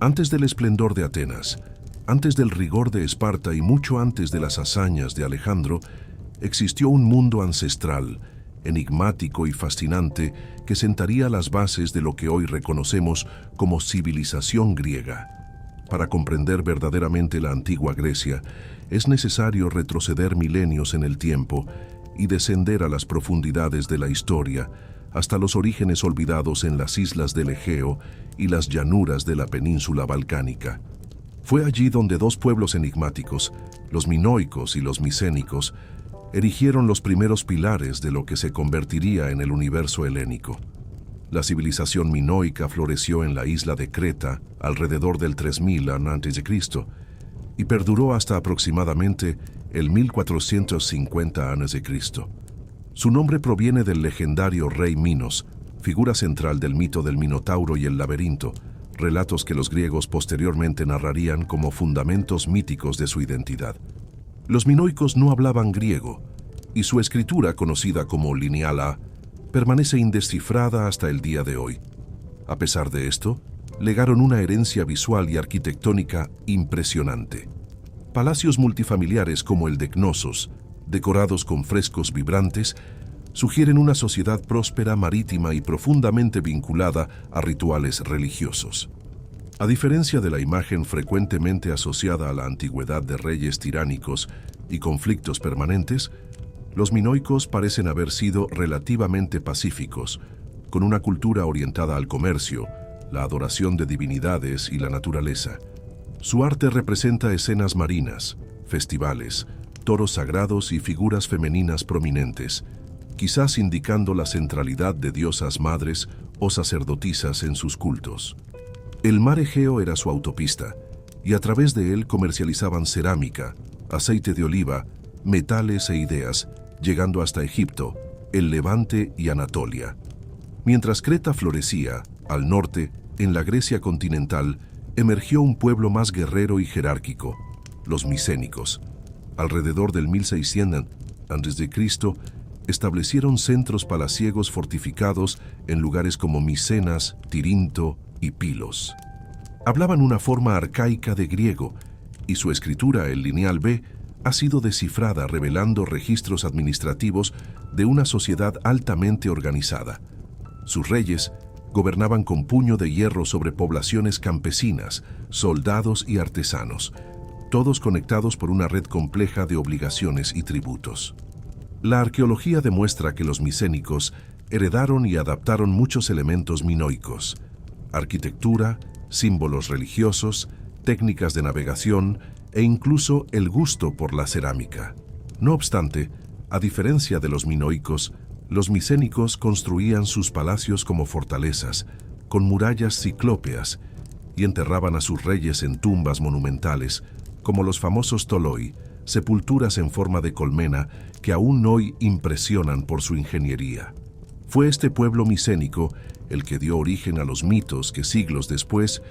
Antes del esplendor de Atenas, antes del rigor de Esparta y mucho antes de las hazañas de Alejandro, existió un mundo ancestral, enigmático y fascinante que sentaría las bases de lo que hoy reconocemos como civilización griega. Para comprender verdaderamente la antigua Grecia, es necesario retroceder milenios en el tiempo y descender a las profundidades de la historia, hasta los orígenes olvidados en las islas del Egeo y las llanuras de la península balcánica. Fue allí donde dos pueblos enigmáticos, los minoicos y los micénicos, erigieron los primeros pilares de lo que se convertiría en el universo helénico. La civilización minoica floreció en la isla de Creta alrededor del 3000 a.C. y perduró hasta aproximadamente el 1450 a.C. Su nombre proviene del legendario rey Minos, figura central del mito del Minotauro y el laberinto, relatos que los griegos posteriormente narrarían como fundamentos míticos de su identidad. Los minoicos no hablaban griego, y su escritura, conocida como Lineal A, permanece indescifrada hasta el día de hoy. A pesar de esto, legaron una herencia visual y arquitectónica impresionante. Palacios multifamiliares como el de Cnosos, decorados con frescos vibrantes, sugieren una sociedad próspera, marítima y profundamente vinculada a rituales religiosos. A diferencia de la imagen frecuentemente asociada a la antigüedad de reyes tiránicos y conflictos permanentes, los minoicos parecen haber sido relativamente pacíficos, con una cultura orientada al comercio, la adoración de divinidades y la naturaleza. Su arte representa escenas marinas, festivales, toros sagrados y figuras femeninas prominentes, quizás indicando la centralidad de diosas madres o sacerdotisas en sus cultos. El mar Egeo era su autopista, y a través de él comercializaban cerámica, aceite de oliva, metales e ideas, llegando hasta Egipto, el Levante y Anatolia. Mientras Creta florecía, al norte, en la Grecia continental, emergió un pueblo más guerrero y jerárquico, los micénicos. Alrededor del 1600 a.C., establecieron centros palaciegos fortificados en lugares como Micenas, Tirinto y Pilos. Hablaban una forma arcaica de griego, y su escritura, el Lineal B, ha sido descifrada revelando registros administrativos de una sociedad altamente organizada. Sus reyes gobernaban con puño de hierro sobre poblaciones campesinas, soldados y artesanos, todos conectados por una red compleja de obligaciones y tributos. La arqueología demuestra que los micénicos heredaron y adaptaron muchos elementos minoicos: arquitectura, símbolos religiosos, técnicas de navegación e incluso el gusto por la cerámica. No obstante, a diferencia de los minoicos, los micénicos construían sus palacios como fortalezas, con murallas ciclópeas, y enterraban a sus reyes en tumbas monumentales, como los famosos toloi, sepulturas en forma de colmena que aún hoy impresionan por su ingeniería. Fue este pueblo micénico el que dio origen a los mitos que siglos después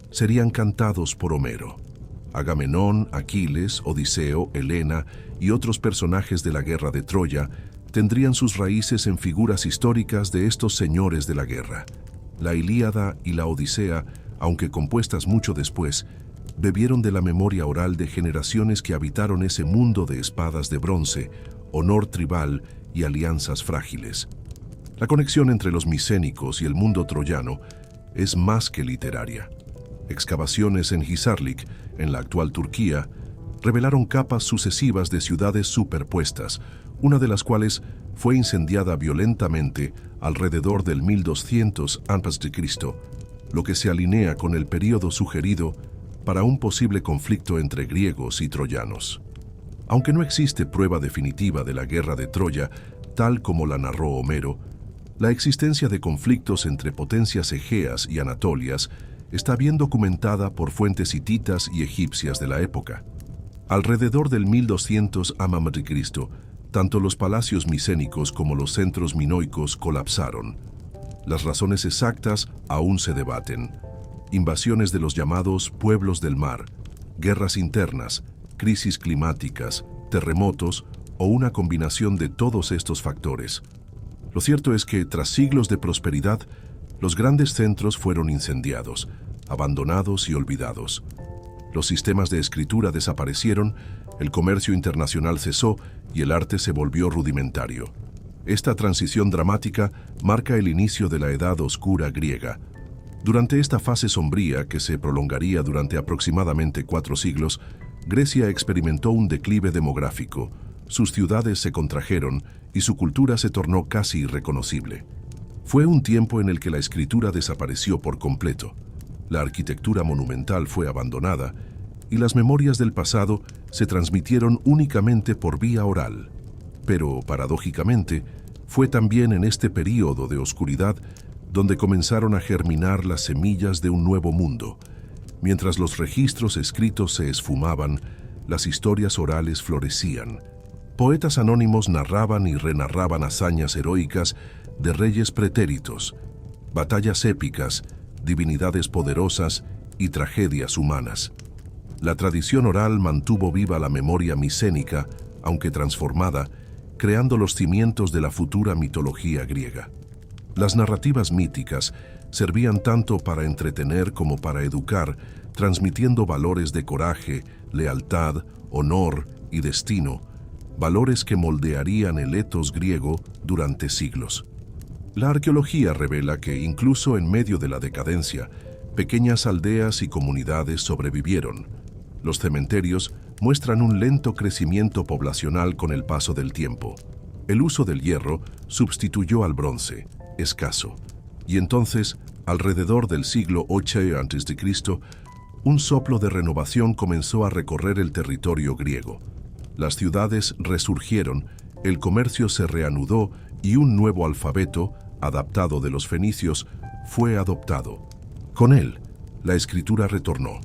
serían cantados por Homero. Agamenón, Aquiles, Odiseo, Helena y otros personajes de la guerra de Troya tendrían sus raíces en figuras históricas de estos señores de la guerra. La Ilíada y la Odisea, aunque compuestas mucho después, bebieron de la memoria oral de generaciones que habitaron ese mundo de espadas de bronce, honor tribal y alianzas frágiles. La conexión entre los micénicos y el mundo troyano es más que literaria. Excavaciones en Hisarlik, en la actual Turquía, revelaron capas sucesivas de ciudades superpuestas, una de las cuales fue incendiada violentamente alrededor del 1200 a.C., lo que se alinea con el período sugerido para un posible conflicto entre griegos y troyanos. Aunque no existe prueba definitiva de la guerra de Troya, tal como la narró Homero, la existencia de conflictos entre potencias egeas y anatolias está bien documentada por fuentes hititas y egipcias de la época. Alrededor del 1200 a.C., tanto los palacios micénicos como los centros minoicos colapsaron. Las razones exactas aún se debaten. Invasiones de los llamados pueblos del mar, guerras internas, crisis climáticas, terremotos o una combinación de todos estos factores. Lo cierto es que, tras siglos de prosperidad, los grandes centros fueron incendiados, abandonados y olvidados. Los sistemas de escritura desaparecieron, el comercio internacional cesó y el arte se volvió rudimentario. Esta transición dramática marca el inicio de la Edad Oscura griega. Durante esta fase sombría, que se prolongaría durante aproximadamente 4 siglos, Grecia experimentó un declive demográfico, sus ciudades se contrajeron y su cultura se tornó casi irreconocible. Fue un tiempo en el que la escritura desapareció por completo, la arquitectura monumental fue abandonada y las memorias del pasado se transmitieron únicamente por vía oral. Pero, paradójicamente, fue también en este período de oscuridad donde comenzaron a germinar las semillas de un nuevo mundo. Mientras los registros escritos se esfumaban, las historias orales florecían. Poetas anónimos narraban y renarraban hazañas heroicas de reyes pretéritos, batallas épicas, divinidades poderosas y tragedias humanas. La tradición oral mantuvo viva la memoria micénica, aunque transformada, creando los cimientos de la futura mitología griega. Las narrativas míticas servían tanto para entretener como para educar, transmitiendo valores de coraje, lealtad, honor y destino, valores que moldearían el etos griego durante siglos. La arqueología revela que, incluso en medio de la decadencia, pequeñas aldeas y comunidades sobrevivieron. Los cementerios muestran un lento crecimiento poblacional con el paso del tiempo. El uso del hierro sustituyó al bronce, escaso, y entonces, alrededor del siglo VIII a.C., un soplo de renovación comenzó a recorrer el territorio griego. Las ciudades resurgieron, el comercio se reanudó y un nuevo alfabeto, adaptado de los fenicios, fue adoptado. Con él, la escritura retornó,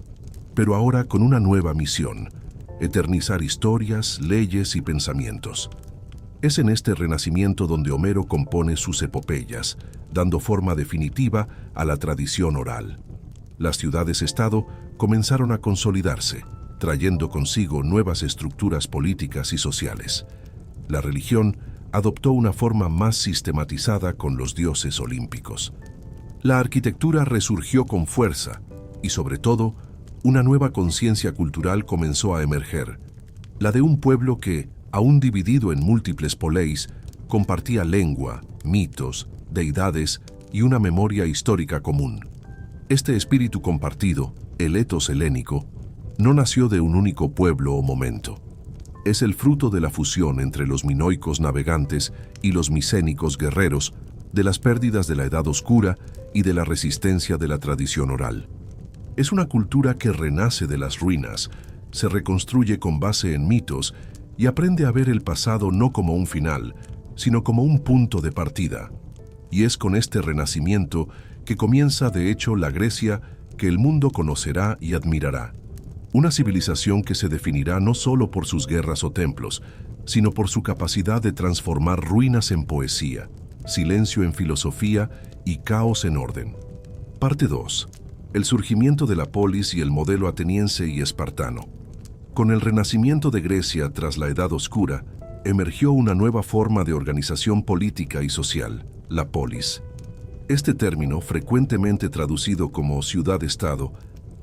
pero ahora con una nueva misión: eternizar historias, leyes y pensamientos. Es en este renacimiento donde Homero compone sus epopeyas, dando forma definitiva a la tradición oral. Las ciudades-estado comenzaron a consolidarse, trayendo consigo nuevas estructuras políticas y sociales. La religión adoptó una forma más sistematizada con los dioses olímpicos. La arquitectura resurgió con fuerza y, sobre todo, una nueva conciencia cultural comenzó a emerger, la de un pueblo que, aún dividido en múltiples poleis, compartía lengua, mitos, deidades y una memoria histórica común. Este espíritu compartido, el etos helénico, no nació de un único pueblo o momento. Es el fruto de la fusión entre los minoicos navegantes y los micénicos guerreros, de las pérdidas de la Edad Oscura y de la resistencia de la tradición oral. Es una cultura que renace de las ruinas, se reconstruye con base en mitos y aprende a ver el pasado no como un final, sino como un punto de partida. Y es con este renacimiento que comienza de hecho la Grecia que el mundo conocerá y admirará. Una civilización que se definirá no solo por sus guerras o templos, sino por su capacidad de transformar ruinas en poesía, silencio en filosofía y caos en orden. Parte 2. El surgimiento de la polis y el modelo ateniense y espartano. Con el renacimiento de Grecia tras la Edad Oscura, emergió una nueva forma de organización política y social, la polis. Este término, frecuentemente traducido como ciudad-estado,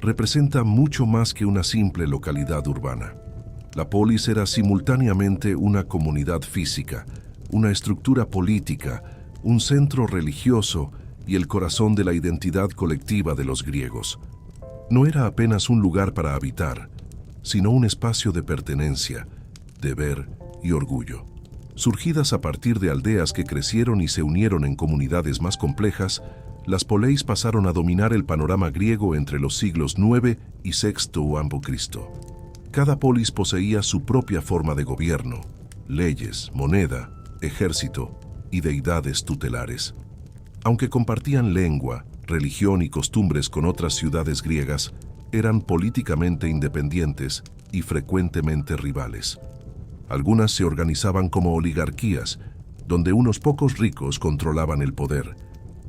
representa mucho más que una simple localidad urbana. La polis era simultáneamente una comunidad física, una estructura política, un centro religioso y el corazón de la identidad colectiva de los griegos. No era apenas un lugar para habitar, sino un espacio de pertenencia, deber y orgullo. Surgidas a partir de aldeas que crecieron y se unieron en comunidades más complejas, las poleis pasaron a dominar el panorama griego entre los siglos IX y VI a.C. Cada polis poseía su propia forma de gobierno, leyes, moneda, ejército y deidades tutelares. Aunque compartían lengua, religión y costumbres con otras ciudades griegas, eran políticamente independientes y frecuentemente rivales. Algunas se organizaban como oligarquías, donde unos pocos ricos controlaban el poder.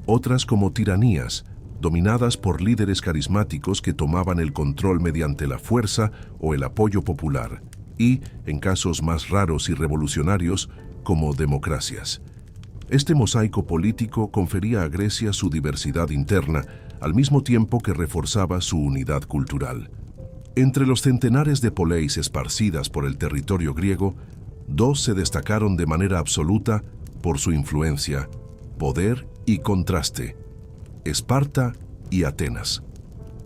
Otras como tiranías, dominadas por líderes carismáticos que tomaban el control mediante la fuerza o el apoyo popular, y, en casos más raros y revolucionarios, como democracias. Este mosaico político confería a Grecia su diversidad interna, al mismo tiempo que reforzaba su unidad cultural. Entre los centenares de poleis esparcidas por el territorio griego, dos se destacaron de manera absoluta por su influencia, poder y contraste: Esparta y Atenas.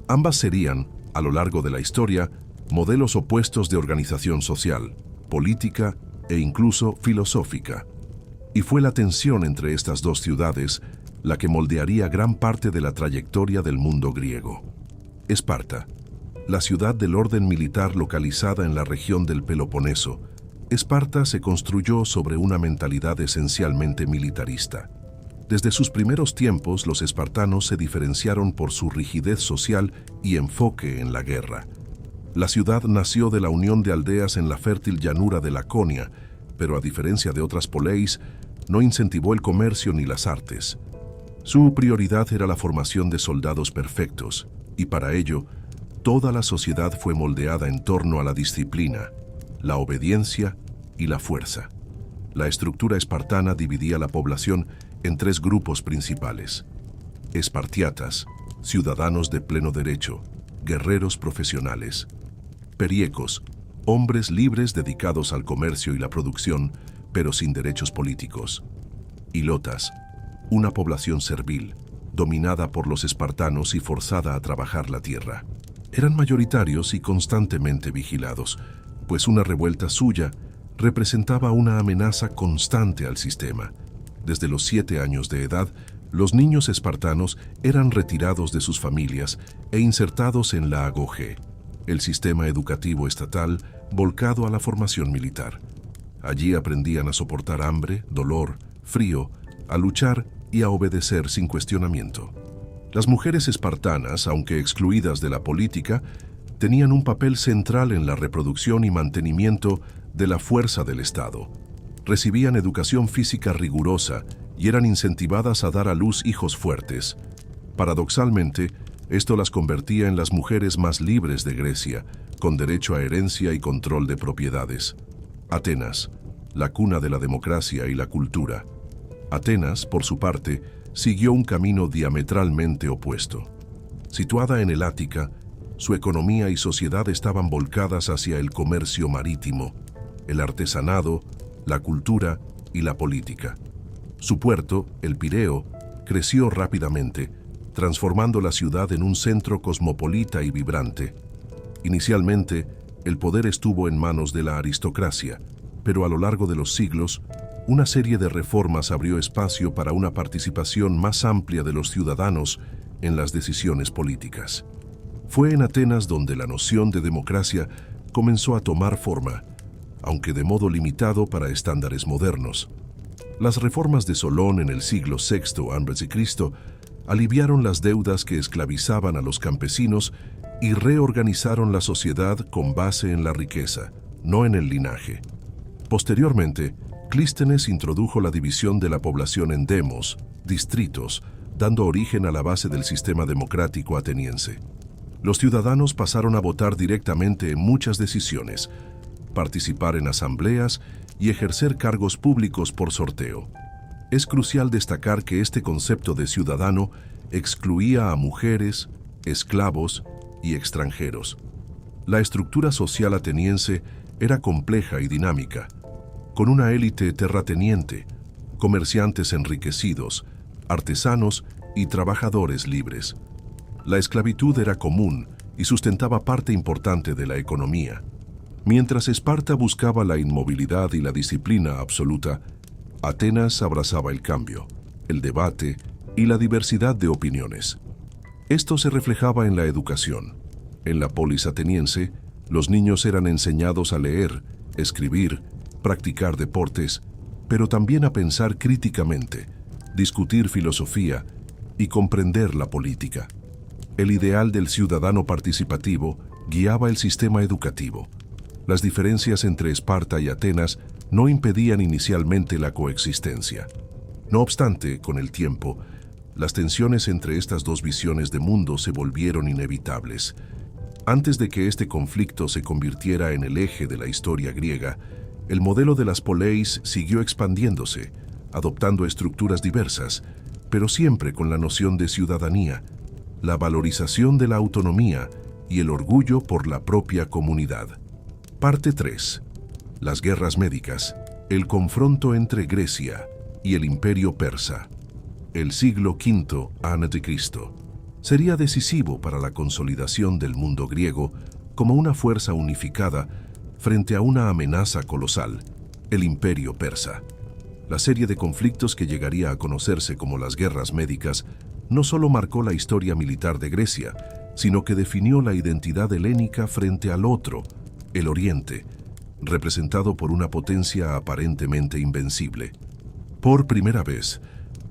Ambas serían, a lo largo de la historia, modelos opuestos de organización social, política e incluso filosófica. Y fue la tensión entre estas dos ciudades la que moldearía gran parte de la trayectoria del mundo griego. Esparta, la ciudad del orden militar localizada en la región del Peloponeso. Esparta se construyó sobre una mentalidad esencialmente militarista. Desde sus primeros tiempos, los espartanos se diferenciaron por su rigidez social y enfoque en la guerra. La ciudad nació de la unión de aldeas en la fértil llanura de Laconia, pero a diferencia de otras poleis, no incentivó el comercio ni las artes. Su prioridad era la formación de soldados perfectos, y para ello, toda la sociedad fue moldeada en torno a la disciplina, la obediencia y la fuerza. La estructura espartana dividía la población en tres grupos principales: espartiatas, ciudadanos de pleno derecho, guerreros profesionales; periecos, hombres libres dedicados al comercio y la producción, pero sin derechos políticos; ilotas, una población servil, dominada por los espartanos y forzada a trabajar la tierra. Eran mayoritarios y constantemente vigilados, pues una revuelta suya representaba una amenaza constante al sistema. Desde los 7 años de edad, los niños espartanos eran retirados de sus familias e insertados en la agogé, el sistema educativo estatal volcado a la formación militar. Allí aprendían a soportar hambre, dolor, frío, a luchar y a obedecer sin cuestionamiento. Las mujeres espartanas, aunque excluidas de la política, tenían un papel central en la reproducción y mantenimiento de la fuerza del Estado. Recibían educación física rigurosa y eran incentivadas a dar a luz hijos fuertes. Paradoxalmente, esto las convertía en las mujeres más libres de Grecia, con derecho a herencia y control de propiedades. Atenas, la cuna de la democracia y la cultura. Atenas, por su parte, siguió un camino diametralmente opuesto. Situada en el Ática, su economía y sociedad estaban volcadas hacia el comercio marítimo, el artesanado, la cultura y la política. Su puerto, el Pireo, creció rápidamente, transformando la ciudad en un centro cosmopolita y vibrante. Inicialmente, el poder estuvo en manos de la aristocracia, pero a lo largo de los siglos, una serie de reformas abrió espacio para una participación más amplia de los ciudadanos en las decisiones políticas. Fue en Atenas donde la noción de democracia comenzó a tomar forma, aunque de modo limitado para estándares modernos. Las reformas de Solón en el siglo VI a.C. aliviaron las deudas que esclavizaban a los campesinos y reorganizaron la sociedad con base en la riqueza, no en el linaje. Posteriormente, Clístenes introdujo la división de la población en demos, distritos, dando origen a la base del sistema democrático ateniense. Los ciudadanos pasaron a votar directamente en muchas decisiones, participar en asambleas y ejercer cargos públicos por sorteo. Es crucial destacar que este concepto de ciudadano excluía a mujeres, esclavos y extranjeros. La estructura social ateniense era compleja y dinámica, con una élite terrateniente, comerciantes enriquecidos, artesanos y trabajadores libres. La esclavitud era común y sustentaba parte importante de la economía. Mientras Esparta buscaba la inmovilidad y la disciplina absoluta, Atenas abrazaba el cambio, el debate y la diversidad de opiniones. Esto se reflejaba en la educación. En la polis ateniense, los niños eran enseñados a leer, escribir, practicar deportes, pero también a pensar críticamente, discutir filosofía y comprender la política. El ideal del ciudadano participativo guiaba el sistema educativo. Las diferencias entre Esparta y Atenas no impedían inicialmente la coexistencia. No obstante, con el tiempo, las tensiones entre estas dos visiones de mundo se volvieron inevitables. Antes de que este conflicto se convirtiera en el eje de la historia griega, el modelo de las poleis siguió expandiéndose, adoptando estructuras diversas, pero siempre con la noción de ciudadanía, la valorización de la autonomía y el orgullo por la propia comunidad. Parte 3. Las guerras médicas, el confronto entre Grecia y el Imperio Persa. El siglo V a.C. sería decisivo para la consolidación del mundo griego como una fuerza unificada frente a una amenaza colosal, el Imperio Persa. La serie de conflictos que llegaría a conocerse como las guerras médicas no solo marcó la historia militar de Grecia, sino que definió la identidad helénica frente al otro, el Oriente, representado por una potencia aparentemente invencible. Por primera vez,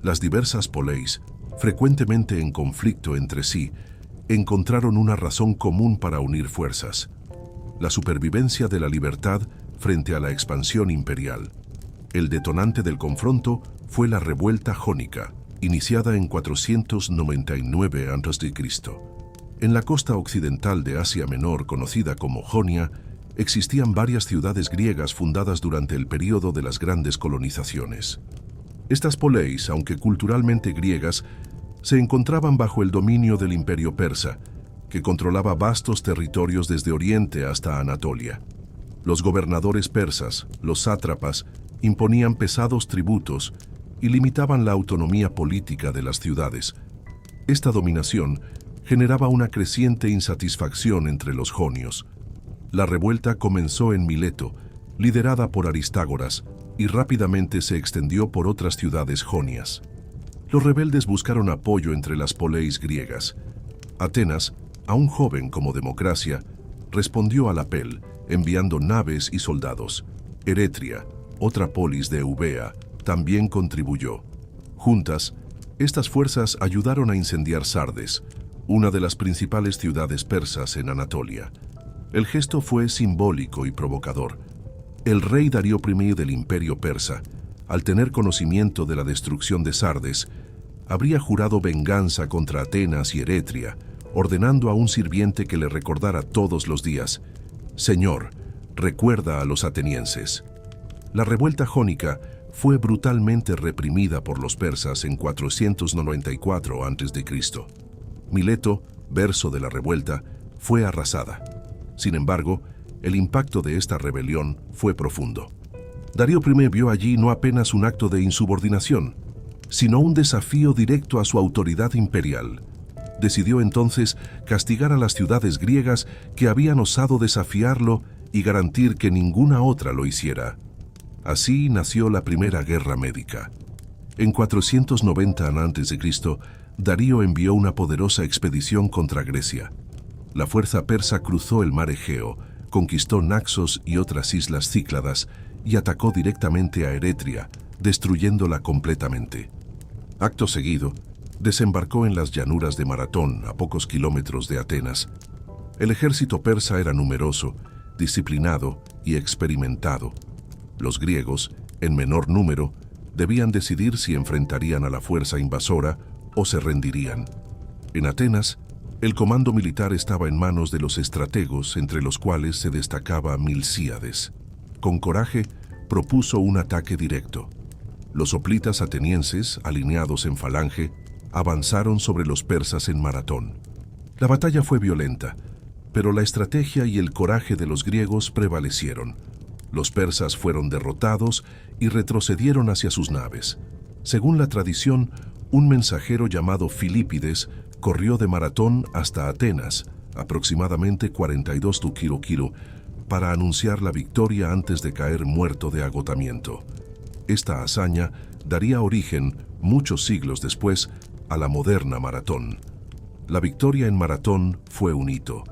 las diversas poleis, frecuentemente en conflicto entre sí, encontraron una razón común para unir fuerzas: la supervivencia de la libertad frente a la expansión imperial. El detonante del confronto fue la revuelta jónica, iniciada en 499 a.C. En la costa occidental de Asia Menor, conocida como Jonia, existían varias ciudades griegas fundadas durante el período de las grandes colonizaciones. Estas poleis, aunque culturalmente griegas, se encontraban bajo el dominio del Imperio Persa, que controlaba vastos territorios desde Oriente hasta Anatolia. Los gobernadores persas, los sátrapas, imponían pesados tributos y limitaban la autonomía política de las ciudades. Esta dominación generaba una creciente insatisfacción entre los jonios. La revuelta comenzó en Mileto, liderada por Aristágoras, y rápidamente se extendió por otras ciudades jonias. Los rebeldes buscaron apoyo entre las poleis griegas. Atenas, aún joven como democracia, respondió al apel, enviando naves y soldados. Eretria, otra polis de Eubea, también contribuyó. Juntas, estas fuerzas ayudaron a incendiar Sardes, una de las principales ciudades persas en Anatolia. El gesto fue simbólico y provocador. El rey Darío I del Imperio Persa, al tener conocimiento de la destrucción de Sardes, habría jurado venganza contra Atenas y Eretria, ordenando a un sirviente que le recordara todos los días: «Señor, recuerda a los atenienses». La revuelta jónica fue brutalmente reprimida por los persas en 494 a.C. Mileto, verso de la revuelta, fue arrasada. Sin embargo, el impacto de esta rebelión fue profundo. Darío I vio allí no apenas un acto de insubordinación, sino un desafío directo a su autoridad imperial. Decidió entonces castigar a las ciudades griegas que habían osado desafiarlo y garantir que ninguna otra lo hiciera. Así nació la Primera Guerra Médica. En 490 a.C., Darío envió una poderosa expedición contra Grecia. La fuerza persa cruzó el mar Egeo, conquistó Naxos y otras islas Cícladas y atacó directamente a Eretria, destruyéndola completamente. Acto seguido, desembarcó en las llanuras de Maratón, a pocos kilómetros de Atenas. El ejército persa era numeroso, disciplinado y experimentado. Los griegos, en menor número, debían decidir si enfrentarían a la fuerza invasora o se rendirían. En Atenas, el comando militar estaba en manos de los estrategos, entre los cuales se destacaba Milcíades. Con coraje, propuso un ataque directo. Los hoplitas atenienses, alineados en falange, avanzaron sobre los persas en Maratón. La batalla fue violenta, pero la estrategia y el coraje de los griegos prevalecieron. Los persas fueron derrotados y retrocedieron hacia sus naves. Según la tradición, un mensajero llamado Filípides corrió de Maratón hasta Atenas, aproximadamente 42 km, para anunciar la victoria antes de caer muerto de agotamiento. Esta hazaña daría origen, muchos siglos después, a la moderna Maratón. La victoria en Maratón fue un hito.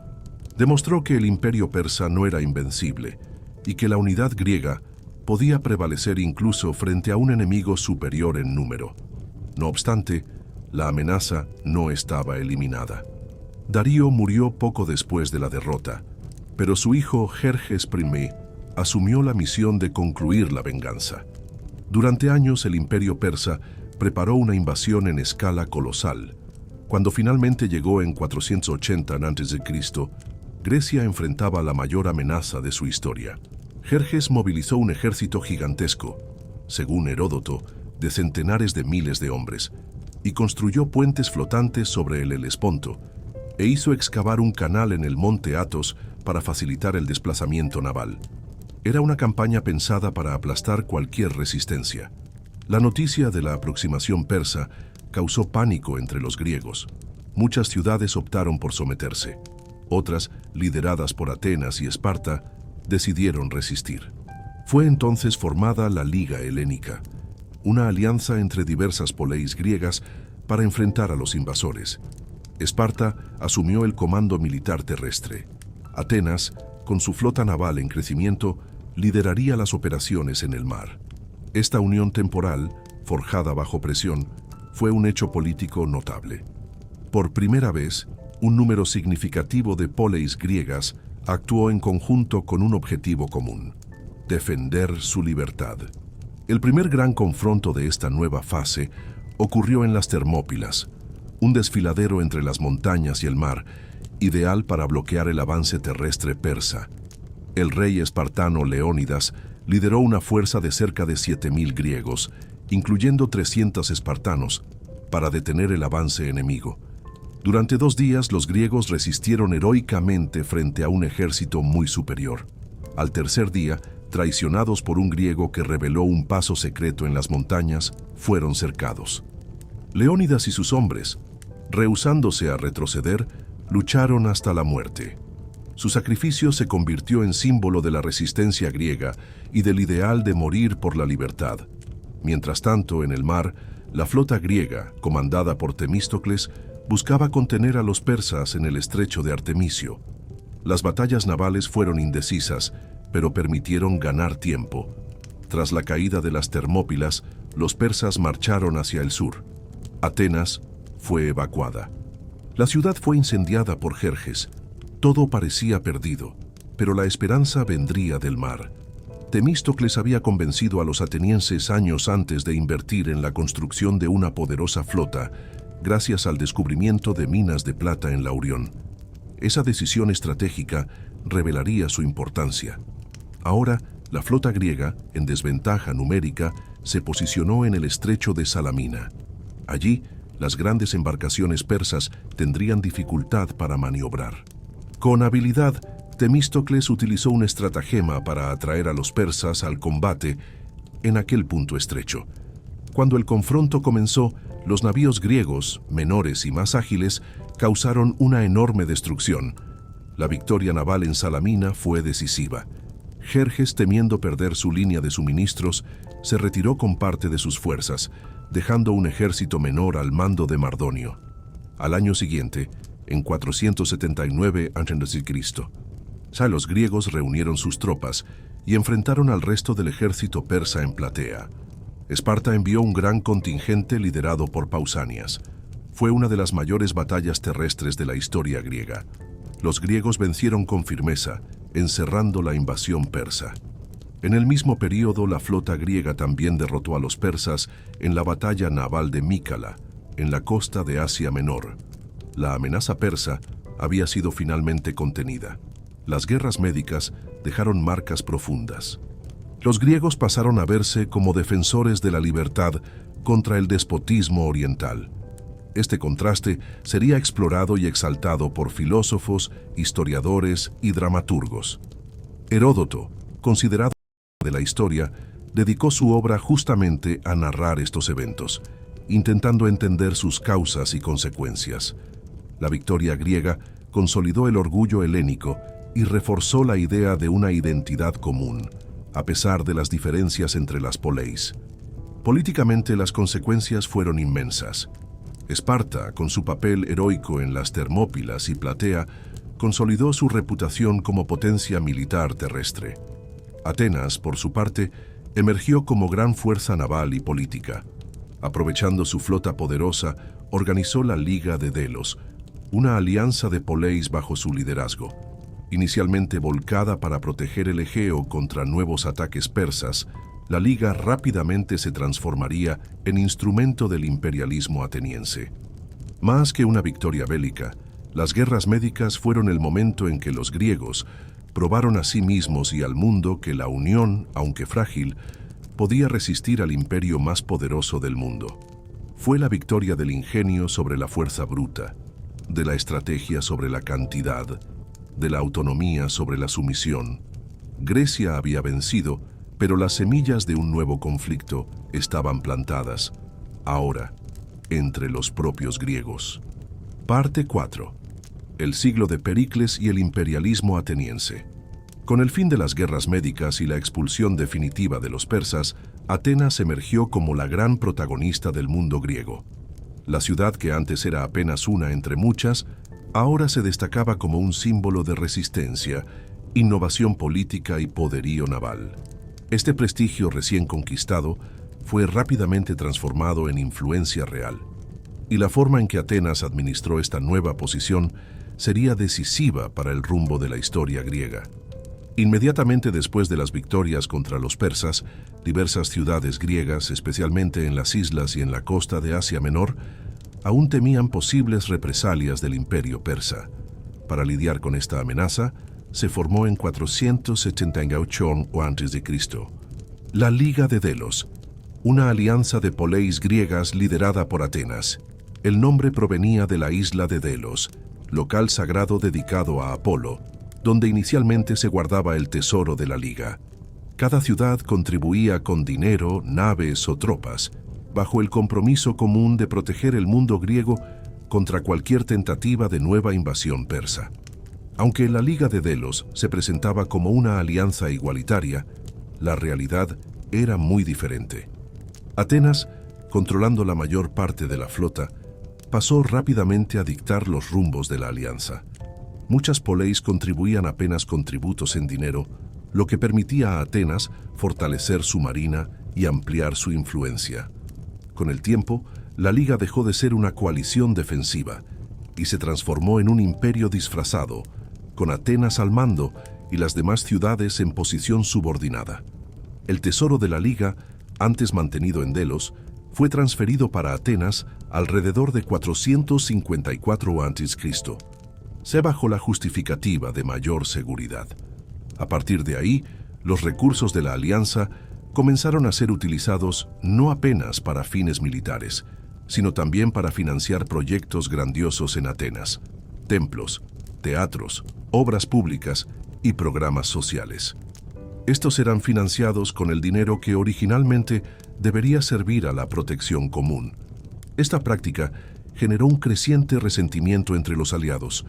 Demostró que el imperio persa no era invencible y que la unidad griega podía prevalecer incluso frente a un enemigo superior en número. No obstante, la amenaza no estaba eliminada. Darío murió poco después de la derrota, pero su hijo Jerjes I asumió la misión de concluir la venganza. Durante años el imperio persa preparó una invasión en escala colosal. Cuando finalmente llegó en 480 a.C., Grecia enfrentaba la mayor amenaza de su historia. Jerjes movilizó un ejército gigantesco, según Heródoto, de centenares de miles de hombres. y construyó puentes flotantes sobre el Helesponto, e hizo excavar un canal en el monte Athos para facilitar el desplazamiento naval. Era una campaña pensada para aplastar cualquier resistencia. La noticia de la aproximación persa causó pánico entre los griegos. Muchas ciudades optaron por someterse. Otras, lideradas por Atenas y Esparta, decidieron resistir. Fue entonces formada la Liga Helénica, una alianza entre diversas poleis griegas para enfrentar a los invasores. Esparta asumió el comando militar terrestre. Atenas, con su flota naval en crecimiento, lideraría las operaciones en el mar. Esta unión temporal, forjada bajo presión, fue un hecho político notable. Por primera vez, un número significativo de poleis griegas actuó en conjunto con un objetivo común: defender su libertad. El primer gran confronto de esta nueva fase ocurrió en las Termópilas, un desfiladero entre las montañas y el mar, ideal para bloquear el avance terrestre persa. El rey espartano Leónidas lideró una fuerza de cerca de 7.000 griegos, incluyendo 300 espartanos, para detener el avance enemigo. Durante 2 días los griegos resistieron heroicamente frente a un ejército muy superior. Al tercer día, traicionados por un griego que reveló un paso secreto en las montañas, fueron cercados. Leónidas y sus hombres, rehusándose a retroceder, lucharon hasta la muerte. Su sacrificio se convirtió en símbolo de la resistencia griega y del ideal de morir por la libertad. Mientras tanto, en el mar, la flota griega, comandada por Temístocles, buscaba contener a los persas en el estrecho de Artemisio. Las batallas navales fueron indecisas, pero permitieron ganar tiempo. Tras la caída de las Termópilas, los persas marcharon hacia el sur. Atenas fue evacuada. La ciudad fue incendiada por Jerjes. Todo parecía perdido, pero la esperanza vendría del mar. Temístocles había convencido a los atenienses años antes de invertir en la construcción de una poderosa flota, gracias al descubrimiento de minas de plata en Laurión. Esa decisión estratégica revelaría su importancia. Ahora, la flota griega, en desventaja numérica, se posicionó en el estrecho de Salamina. Allí, las grandes embarcaciones persas tendrían dificultad para maniobrar. Con habilidad, Temístocles utilizó un estratagema para atraer a los persas al combate en aquel punto estrecho. Cuando el confronto comenzó, los navíos griegos, menores y más ágiles, causaron una enorme destrucción. La victoria naval en Salamina fue decisiva. Jerjes, temiendo perder su línea de suministros, se retiró con parte de sus fuerzas, dejando un ejército menor al mando de Mardonio. Al año siguiente, en 479 a.C., los griegos reunieron sus tropas y enfrentaron al resto del ejército persa en Platea. Esparta envió un gran contingente liderado por Pausanias. Fue una de las mayores batallas terrestres de la historia griega. Los griegos vencieron con firmeza, encerrando la invasión persa. En el mismo período, la flota griega también derrotó a los persas en la batalla naval de Mícala, en la costa de Asia Menor. La amenaza persa había sido finalmente contenida. Las guerras médicas dejaron marcas profundas. Los griegos pasaron a verse como defensores de la libertad contra el despotismo oriental. Este contraste sería explorado y exaltado por filósofos, historiadores y dramaturgos. Heródoto, considerado de la historia, dedicó su obra justamente a narrar estos eventos, intentando entender sus causas y consecuencias. La victoria griega consolidó el orgullo helénico y reforzó la idea de una identidad común, a pesar de las diferencias entre las poleis. Políticamente, las consecuencias fueron inmensas. Esparta, con su papel heroico en las Termópilas y Platea, consolidó su reputación como potencia militar terrestre. Atenas, por su parte, emergió como gran fuerza naval y política. Aprovechando su flota poderosa, organizó la Liga de Delos, una alianza de poleis bajo su liderazgo. Inicialmente volcada para proteger el Egeo contra nuevos ataques persas, la Liga rápidamente se transformaría en instrumento del imperialismo ateniense. Más que una victoria bélica, las guerras médicas fueron el momento en que los griegos probaron a sí mismos y al mundo que la unión, aunque frágil, podía resistir al imperio más poderoso del mundo. fue la victoria del ingenio sobre la fuerza bruta, de la estrategia sobre la cantidad, de la autonomía sobre la sumisión. Grecia había vencido, pero las semillas de un nuevo conflicto estaban plantadas, ahora, entre los propios griegos. Parte 4. El siglo de Pericles y el imperialismo ateniense. Con el fin de las guerras médicas y la expulsión definitiva de los persas, Atenas emergió como la gran protagonista del mundo griego. La ciudad, que antes era apenas una entre muchas, ahora se destacaba como un símbolo de resistencia, innovación política y poderío naval. Este prestigio recién conquistado fue rápidamente transformado en influencia real, y la forma en que Atenas administró esta nueva posición sería decisiva para el rumbo de la historia griega. Inmediatamente después de las victorias contra los persas, diversas ciudades griegas, especialmente en las islas y en la costa de Asia Menor, aún temían posibles represalias del imperio persa. Para lidiar con esta amenaza, se formó en 478 a.C. la Liga de Delos, una alianza de poleis griegas liderada por Atenas. El nombre provenía de la isla de Delos, local sagrado dedicado a Apolo, donde inicialmente se guardaba el tesoro de la liga. Cada ciudad contribuía con dinero, naves o tropas, bajo el compromiso común de proteger el mundo griego contra cualquier tentativa de nueva invasión persa. Aunque la Liga de Delos se presentaba como una alianza igualitaria, la realidad era muy diferente. Atenas, controlando la mayor parte de la flota, pasó rápidamente a dictar los rumbos de la alianza. Muchas poleis contribuían apenas con tributos en dinero, lo que permitía a Atenas fortalecer su marina y ampliar su influencia. Con el tiempo, la Liga dejó de ser una coalición defensiva y se transformó en un imperio disfrazado, con Atenas al mando y las demás ciudades en posición subordinada. El tesoro de la Liga, antes mantenido en Delos, fue transferido para Atenas alrededor de 454 a.C., se bajo la justificativa de mayor seguridad. A partir de ahí, los recursos de la alianza comenzaron a ser utilizados no apenas para fines militares, sino también para financiar proyectos grandiosos en Atenas: templos, teatros, obras públicas y programas sociales. Estos eran financiados con el dinero que originalmente debería servir a la protección común. Esta práctica generó un creciente resentimiento entre los aliados,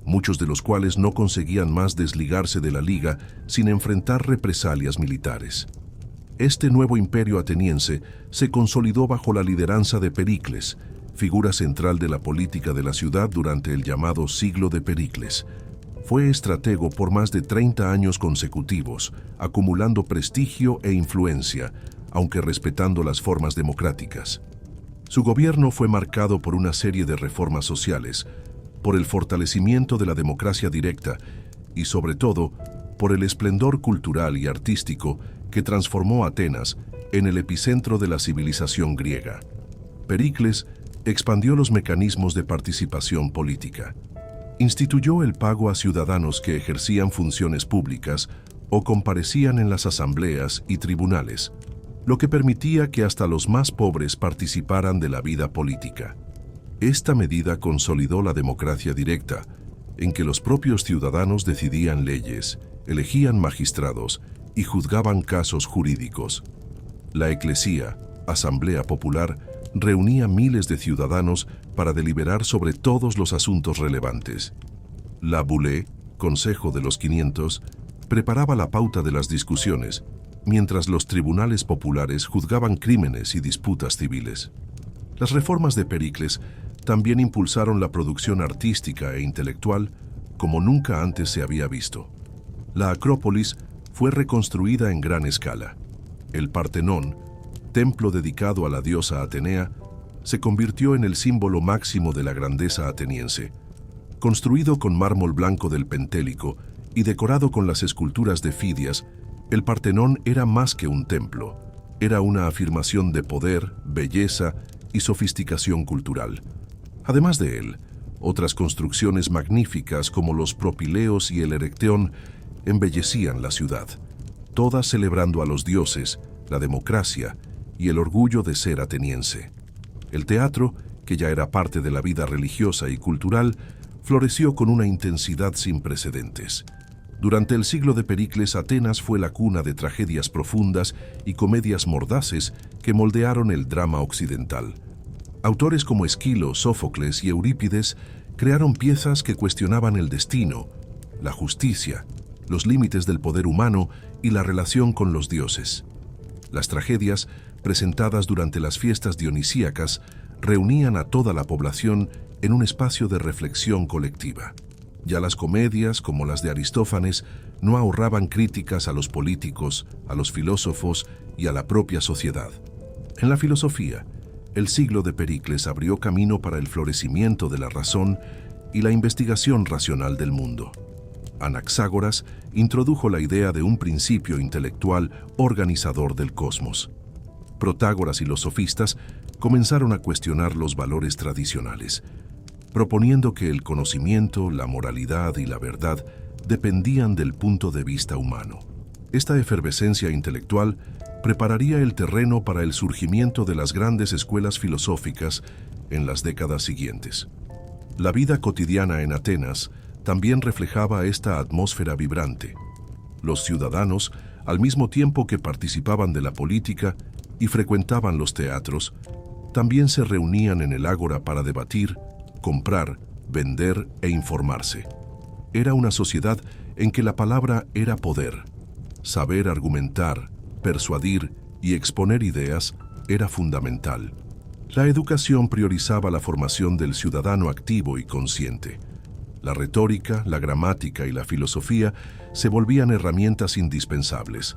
muchos de los cuales no conseguían más desligarse de la Liga sin enfrentar represalias militares. Este nuevo imperio ateniense se consolidó bajo la lideranza de Pericles, figura central de la política de la ciudad durante el llamado Siglo de Pericles. Fue estratego por más de 30 años consecutivos, acumulando prestigio e influencia, aunque respetando las formas democráticas. Su gobierno fue marcado por una serie de reformas sociales, por el fortalecimiento de la democracia directa y, sobre todo, por el esplendor cultural y artístico que transformó Atenas en el epicentro de la civilización griega. Pericles expandió los mecanismos de participación política. Instituyó el pago a ciudadanos que ejercían funciones públicas o comparecían en las asambleas y tribunales, lo que permitía que hasta los más pobres participaran de la vida política. Esta medida consolidó la democracia directa, en que los propios ciudadanos decidían leyes, elegían magistrados y juzgaban casos jurídicos. La eclesía, asamblea popular, reunía miles de ciudadanos para deliberar sobre todos los asuntos relevantes. La Bulé, Consejo de los 500, preparaba la pauta de las discusiones, mientras los tribunales populares juzgaban crímenes y disputas civiles. Las reformas de Pericles también impulsaron la producción artística e intelectual como nunca antes se había visto. La Acrópolis fue reconstruida en gran escala. El Partenón, templo dedicado a la diosa Atenea, se convirtió en el símbolo máximo de la grandeza ateniense. Construido con mármol blanco del Pentélico y decorado con las esculturas de Fidias, el Partenón era más que un templo. Era una afirmación de poder, belleza y sofisticación cultural. Además de él, otras construcciones magníficas como los Propileos y el Erecteón embellecían la ciudad, todas celebrando a los dioses, la democracia y el orgullo de ser ateniense. El teatro, que ya era parte de la vida religiosa y cultural, floreció con una intensidad sin precedentes. Durante el siglo de Pericles, Atenas fue la cuna de tragedias profundas y comedias mordaces que moldearon el drama occidental. Autores como Esquilo, Sófocles y Eurípides crearon piezas que cuestionaban el destino, la justicia, los límites del poder humano y la relación con los dioses. Las tragedias, presentadas durante las fiestas dionisíacas, reunían a toda la población en un espacio de reflexión colectiva. Ya las comedias, como las de Aristófanes, no ahorraban críticas a los políticos, a los filósofos y a la propia sociedad. En la filosofía, el siglo de Pericles abrió camino para el florecimiento de la razón y la investigación racional del mundo. Anaxágoras introdujo la idea de un principio intelectual organizador del cosmos. Protágoras y los sofistas comenzaron a cuestionar los valores tradicionales, proponiendo que el conocimiento, la moralidad y la verdad dependían del punto de vista humano. Esta efervescencia intelectual prepararía el terreno para el surgimiento de las grandes escuelas filosóficas en las décadas siguientes. La vida cotidiana en Atenas también reflejaba esta atmósfera vibrante. Los ciudadanos, al mismo tiempo que participaban de la política y frecuentaban los teatros, también se reunían en el ágora para debatir, comprar, vender e informarse. Era una sociedad en que la palabra era poder. Saber argumentar, persuadir y exponer ideas era fundamental. La educación priorizaba la formación del ciudadano activo y consciente. La retórica, la gramática y la filosofía se volvían herramientas indispensables.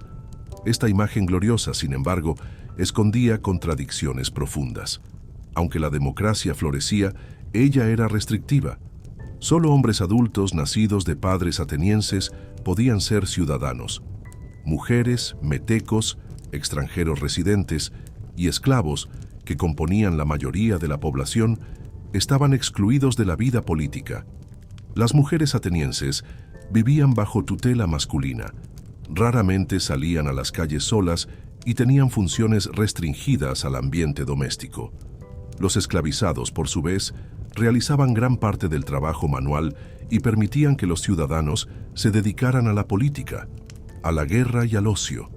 Esta imagen gloriosa, sin embargo, escondía contradicciones profundas. Aunque la democracia florecía, ella era restrictiva. Solo hombres adultos nacidos de padres atenienses podían ser ciudadanos. Mujeres, metecos, extranjeros residentes y esclavos, que componían la mayoría de la población, estaban excluidos de la vida política. Las mujeres atenienses vivían bajo tutela masculina, raramente salían a las calles solas y tenían funciones restringidas al ambiente doméstico. Los esclavizados, por su vez, realizaban gran parte del trabajo manual y permitían que los ciudadanos se dedicaran a la política, a la guerra y al ocio.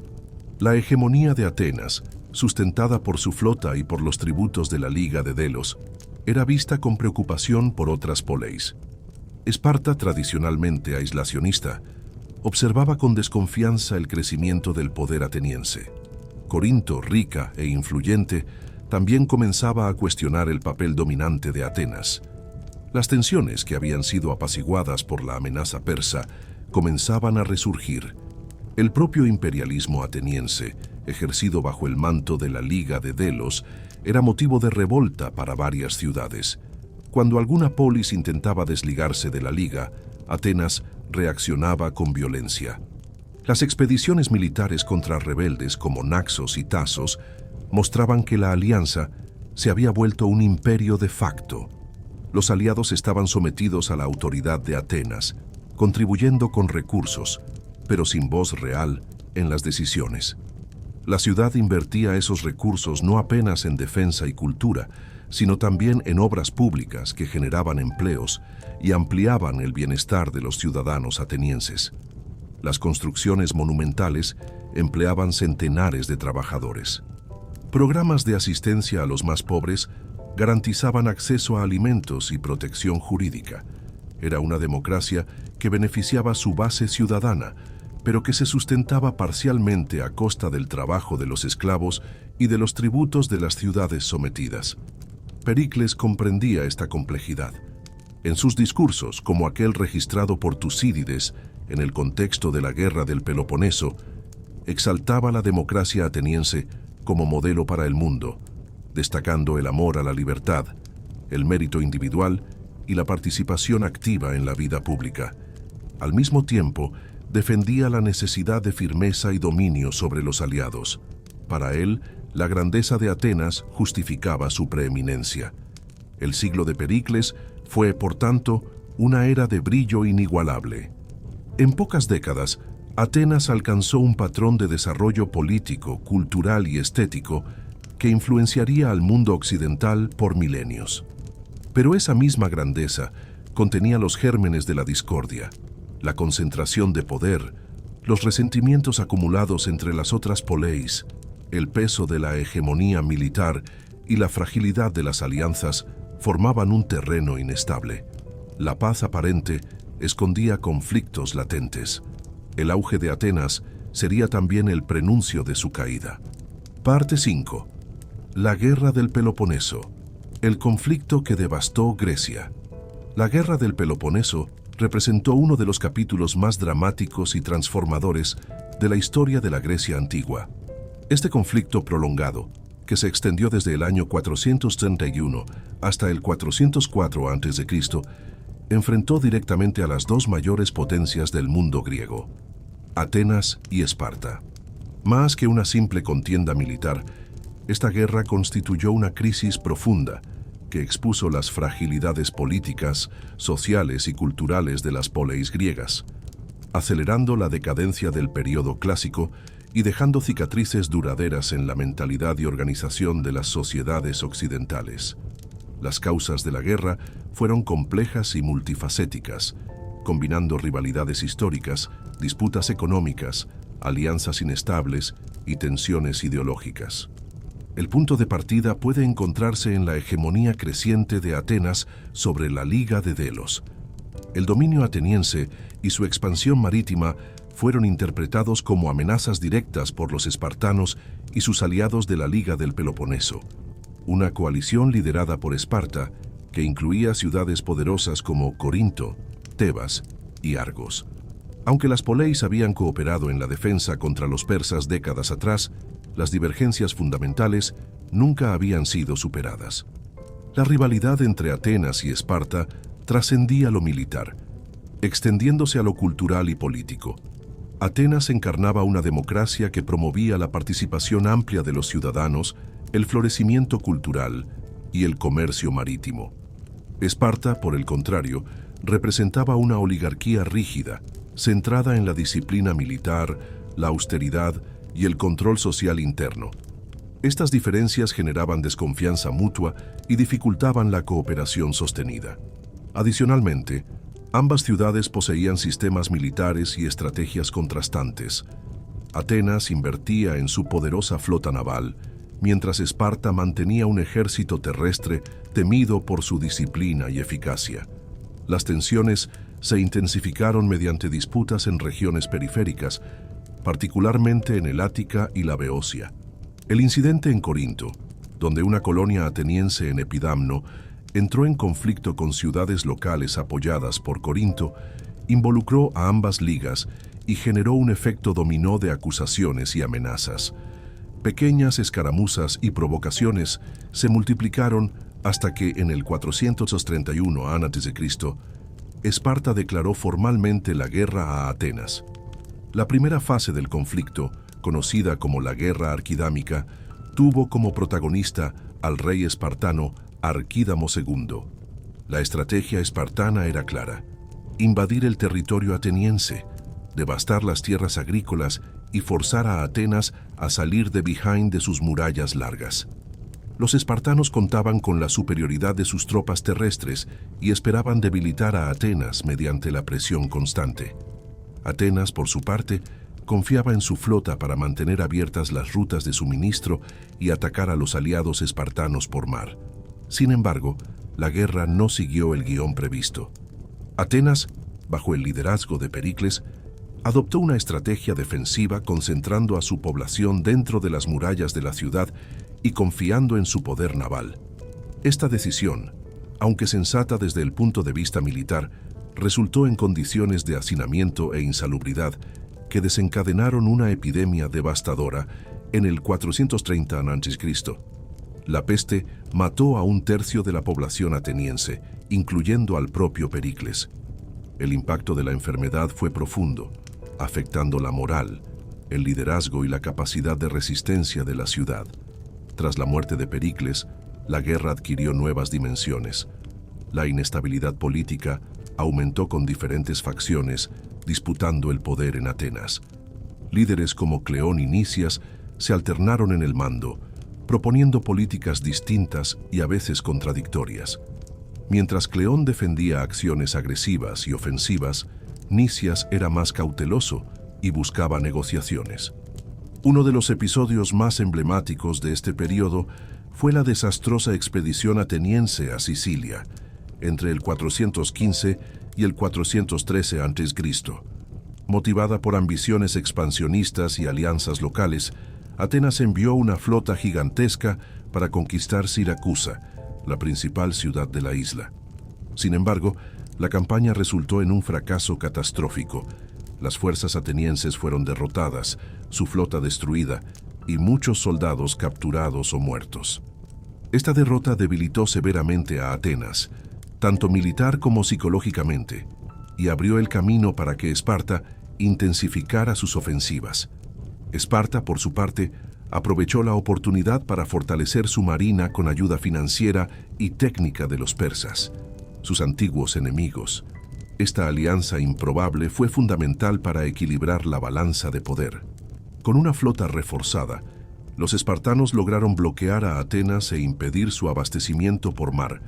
La hegemonía de Atenas, sustentada por su flota y por los tributos de la Liga de Delos, era vista con preocupación por otras poleis. Esparta, tradicionalmente aislacionista, observaba con desconfianza el crecimiento del poder ateniense. Corinto, rica e influyente, también comenzaba a cuestionar el papel dominante de Atenas. Las tensiones, que habían sido apaciguadas por la amenaza persa, comenzaban a resurgir. El propio imperialismo ateniense, ejercido bajo el manto de la Liga de Delos, era motivo de revolta para varias ciudades. Cuando alguna polis intentaba desligarse de la Liga, Atenas reaccionaba con violencia. Las expediciones militares contra rebeldes como Naxos y Tasos mostraban que la alianza se había vuelto un imperio de facto. Los aliados estaban sometidos a la autoridad de Atenas, contribuyendo con recursos, pero sin voz real en las decisiones. La ciudad invertía esos recursos no apenas en defensa y cultura, sino también en obras públicas que generaban empleos y ampliaban el bienestar de los ciudadanos atenienses. Las construcciones monumentales empleaban centenares de trabajadores. Programas de asistencia a los más pobres garantizaban acceso a alimentos y protección jurídica. Era una democracia que beneficiaba su base ciudadana, pero que se sustentaba parcialmente a costa del trabajo de los esclavos y de los tributos de las ciudades sometidas. Pericles comprendía esta complejidad. En sus discursos, como aquel registrado por Tucídides en el contexto de la guerra del Peloponeso, exaltaba la democracia ateniense como modelo para el mundo, destacando el amor a la libertad, el mérito individual y la participación activa en la vida pública. Al mismo tiempo, defendía la necesidad de firmeza y dominio sobre los aliados. Para él, la grandeza de Atenas justificaba su preeminencia. El siglo de Pericles fue, por tanto, una era de brillo inigualable. En pocas décadas, Atenas alcanzó un patrón de desarrollo político, cultural y estético que influenciaría al mundo occidental por milenios. Pero esa misma grandeza contenía los gérmenes de la discordia, la concentración de poder, los resentimientos acumulados entre las otras poleis, el peso de la hegemonía militar y la fragilidad de las alianzas formaban un terreno inestable. La paz aparente escondía conflictos latentes. El auge de Atenas sería también el prenuncio de su caída. Parte 5. La Guerra del Peloponeso. El conflicto que devastó Grecia. La Guerra del Peloponeso representó uno de los capítulos más dramáticos y transformadores de la historia de la Grecia antigua. Este conflicto prolongado, que se extendió desde el año 431 hasta el 404 a.C., enfrentó directamente a las dos mayores potencias del mundo griego, Atenas y Esparta. Más que una simple contienda militar, esta guerra constituyó una crisis profunda que expuso las fragilidades políticas, sociales y culturales de las poleis griegas, acelerando la decadencia del período clásico y dejando cicatrices duraderas en la mentalidad y organización de las sociedades occidentales. Las causas de la guerra fueron complejas y multifacéticas, combinando rivalidades históricas, disputas económicas, alianzas inestables y tensiones ideológicas. El punto de partida puede encontrarse en la hegemonía creciente de Atenas sobre la Liga de Delos. El dominio ateniense y su expansión marítima fueron interpretados como amenazas directas por los espartanos y sus aliados de la Liga del Peloponeso, una coalición liderada por Esparta que incluía ciudades poderosas como Corinto, Tebas y Argos. Aunque las poleis habían cooperado en la defensa contra los persas décadas atrás, las divergencias fundamentales nunca habían sido superadas. La rivalidad entre Atenas y Esparta trascendía lo militar, extendiéndose a lo cultural y político. Atenas encarnaba una democracia que promovía la participación amplia de los ciudadanos, el florecimiento cultural y el comercio marítimo. Esparta, por el contrario, representaba una oligarquía rígida, centrada en la disciplina militar, la austeridad y el control social interno. Estas diferencias generaban desconfianza mutua y dificultaban la cooperación sostenida. Adicionalmente, ambas ciudades poseían sistemas militares y estrategias contrastantes. Atenas invertía en su poderosa flota naval, mientras Esparta mantenía un ejército terrestre temido por su disciplina y eficacia. Las tensiones se intensificaron mediante disputas en regiones periféricas, particularmente en el Ática y la Beocia. El incidente en Corinto, donde una colonia ateniense en Epidamno entró en conflicto con ciudades locales apoyadas por Corinto, involucró a ambas ligas y generó un efecto dominó de acusaciones y amenazas. Pequeñas escaramuzas y provocaciones se multiplicaron hasta que en el 431 a.C., Esparta declaró formalmente la guerra a Atenas. La primera fase del conflicto, conocida como la Guerra Arquidámica, tuvo como protagonista al rey espartano Arquídamo II. La estrategia espartana era clara: invadir el territorio ateniense, devastar las tierras agrícolas y forzar a Atenas a salir de behind de sus murallas largas. Los espartanos contaban con la superioridad de sus tropas terrestres y esperaban debilitar a Atenas mediante la presión constante. Atenas, por su parte, confiaba en su flota para mantener abiertas las rutas de suministro y atacar a los aliados espartanos por mar. Sin embargo, la guerra no siguió el guión previsto. Atenas, bajo el liderazgo de Pericles, adoptó una estrategia defensiva concentrando a su población dentro de las murallas de la ciudad y confiando en su poder naval. Esta decisión, aunque sensata desde el punto de vista militar, resultó en condiciones de hacinamiento e insalubridad que desencadenaron una epidemia devastadora en el 430 a.C. La peste mató a un tercio de la población ateniense, incluyendo al propio Pericles. El impacto de la enfermedad fue profundo, afectando la moral, el liderazgo y la capacidad de resistencia de la ciudad. Tras la muerte de Pericles, la guerra adquirió nuevas dimensiones. La inestabilidad política aumentó con diferentes facciones disputando el poder en Atenas. Líderes como Cleón y Nicias se alternaron en el mando, proponiendo políticas distintas y a veces contradictorias. Mientras Cleón defendía acciones agresivas y ofensivas, Nicias era más cauteloso y buscaba negociaciones. Uno de los episodios más emblemáticos de este periodo fue la desastrosa expedición ateniense a Sicilia, entre el 415 y el 413 a.C. Motivada por ambiciones expansionistas y alianzas locales, Atenas envió una flota gigantesca para conquistar Siracusa, la principal ciudad de la isla. Sin embargo, la campaña resultó en un fracaso catastrófico. Las fuerzas atenienses fueron derrotadas, su flota destruida y muchos soldados capturados o muertos. Esta derrota debilitó severamente a Atenas, tanto militar como psicológicamente, y abrió el camino para que Esparta intensificara sus ofensivas. Esparta, por su parte, aprovechó la oportunidad para fortalecer su marina con ayuda financiera y técnica de los persas, sus antiguos enemigos. Esta alianza improbable fue fundamental para equilibrar la balanza de poder. Con una flota reforzada, los espartanos lograron bloquear a Atenas e impedir su abastecimiento por mar,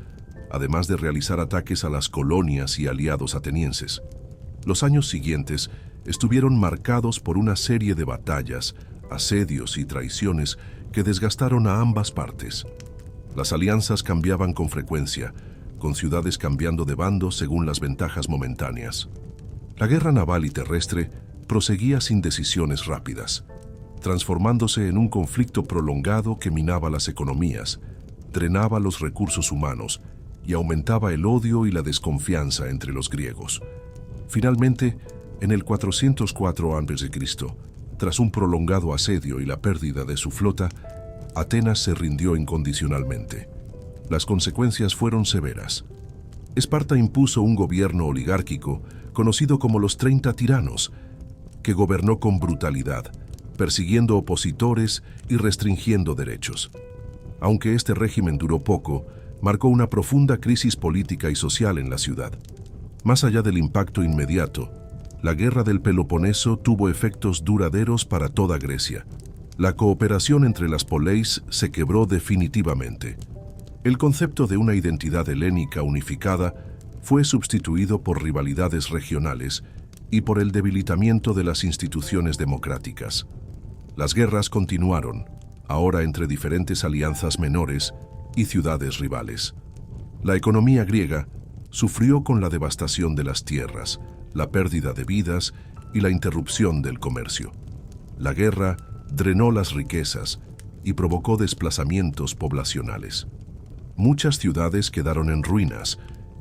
además de realizar ataques a las colonias y aliados atenienses. Los años siguientes estuvieron marcados por una serie de batallas, asedios y traiciones que desgastaron a ambas partes. Las alianzas cambiaban con frecuencia, con ciudades cambiando de bando según las ventajas momentáneas. La guerra naval y terrestre proseguía sin decisiones rápidas, transformándose en un conflicto prolongado que minaba las economías, drenaba los recursos humanos y aumentaba el odio y la desconfianza entre los griegos. Finalmente, en el 404 a.C., tras un prolongado asedio y la pérdida de su flota, Atenas se rindió incondicionalmente. Las consecuencias fueron severas. Esparta impuso un gobierno oligárquico conocido como los 30 tiranos, que gobernó con brutalidad, persiguiendo opositores y restringiendo derechos. Aunque este régimen duró poco, marcó una profunda crisis política y social en la ciudad. Más allá del impacto inmediato, la guerra del Peloponeso tuvo efectos duraderos para toda Grecia. La cooperación entre las poleis se quebró definitivamente. El concepto de una identidad helénica unificada fue sustituido por rivalidades regionales y por el debilitamiento de las instituciones democráticas. Las guerras continuaron, ahora entre diferentes alianzas menores y ciudades rivales. La economía griega sufrió con la devastación de las tierras, la pérdida de vidas y la interrupción del comercio. La guerra drenó las riquezas y provocó desplazamientos poblacionales. Muchas ciudades quedaron en ruinas,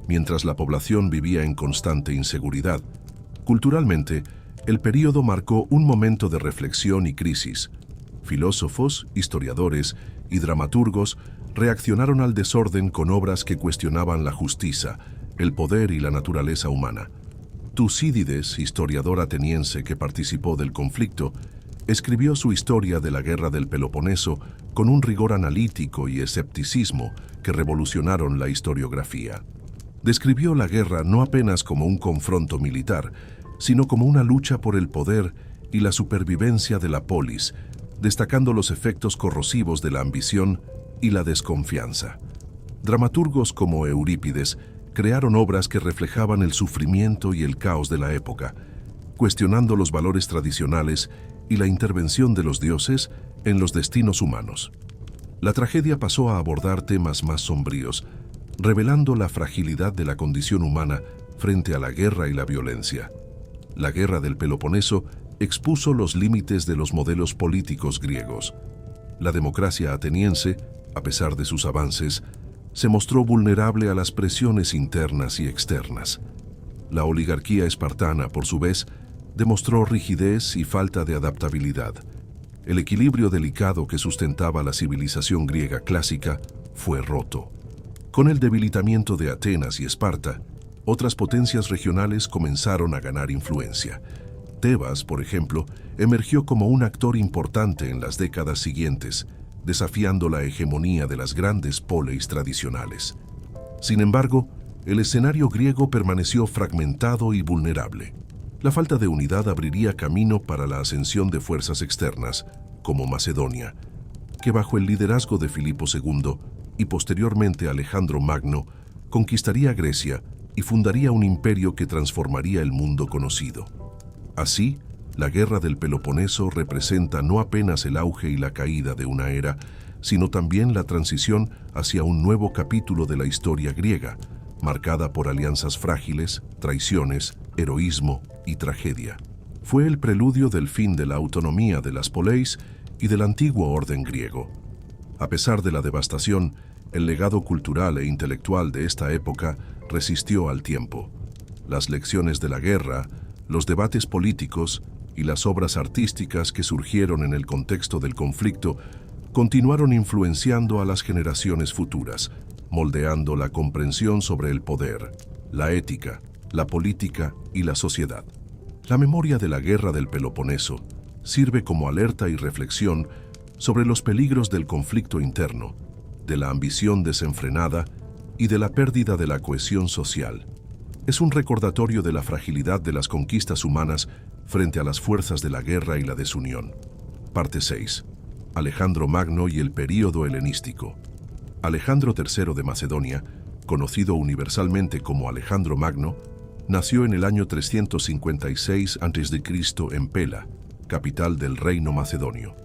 mientras la población vivía en constante inseguridad. Culturalmente, el período marcó un momento de reflexión y crisis. Filósofos, historiadores y dramaturgos reaccionaron al desorden con obras que cuestionaban la justicia, el poder y la naturaleza humana. Tucídides, historiador ateniense que participó del conflicto, escribió su historia de la guerra del Peloponeso con un rigor analítico y escepticismo que revolucionaron la historiografía. Describió la guerra no apenas como un confronto militar, sino como una lucha por el poder y la supervivencia de la polis, destacando los efectos corrosivos de la ambición y la desconfianza. Dramaturgos como Eurípides crearon obras que reflejaban el sufrimiento y el caos de la época, cuestionando los valores tradicionales y la intervención de los dioses en los destinos humanos. La tragedia pasó a abordar temas más sombríos, revelando la fragilidad de la condición humana frente a la guerra y la violencia. La guerra del Peloponeso expuso los límites de los modelos políticos griegos. La democracia ateniense, a pesar de sus avances, se mostró vulnerable a las presiones internas y externas. La oligarquía espartana, por su vez, demostró rigidez y falta de adaptabilidad. El equilibrio delicado que sustentaba la civilización griega clásica fue roto. Con el debilitamiento de Atenas y Esparta, otras potencias regionales comenzaron a ganar influencia. Tebas, por ejemplo, emergió como un actor importante en las décadas siguientes, desafiando la hegemonía de las grandes poleis tradicionales. Sin embargo, el escenario griego permaneció fragmentado y vulnerable. La falta de unidad abriría camino para la ascensión de fuerzas externas, como Macedonia. que bajo el liderazgo de Filipo II y posteriormente Alejandro Magno, conquistaría Grecia y fundaría un imperio que transformaría el mundo conocido. Así, la Guerra del Peloponeso representa no apenas el auge y la caída de una era, sino también la transición hacia un nuevo capítulo de la historia griega, marcada por alianzas frágiles, traiciones, heroísmo y tragedia. Fue el preludio del fin de la autonomía de las poleis y del antiguo orden griego. A pesar de la devastación, el legado cultural e intelectual de esta época resistió al tiempo. Las lecciones de la guerra, los debates políticos y las obras artísticas que surgieron en el contexto del conflicto continuaron influenciando a las generaciones futuras, moldeando la comprensión sobre el poder, la ética, la política y la sociedad. La memoria de la Guerra del Peloponeso sirve como alerta y reflexión sobre los peligros del conflicto interno, de la ambición desenfrenada y de la pérdida de la cohesión social. Es un recordatorio de la fragilidad de las conquistas humanas frente a las fuerzas de la guerra y la desunión. Parte 6. Alejandro Magno y el período helenístico. Alejandro III de Macedonia, conocido universalmente como Alejandro Magno, nació en el año 356 a.C. en Pela, capital del reino macedonio.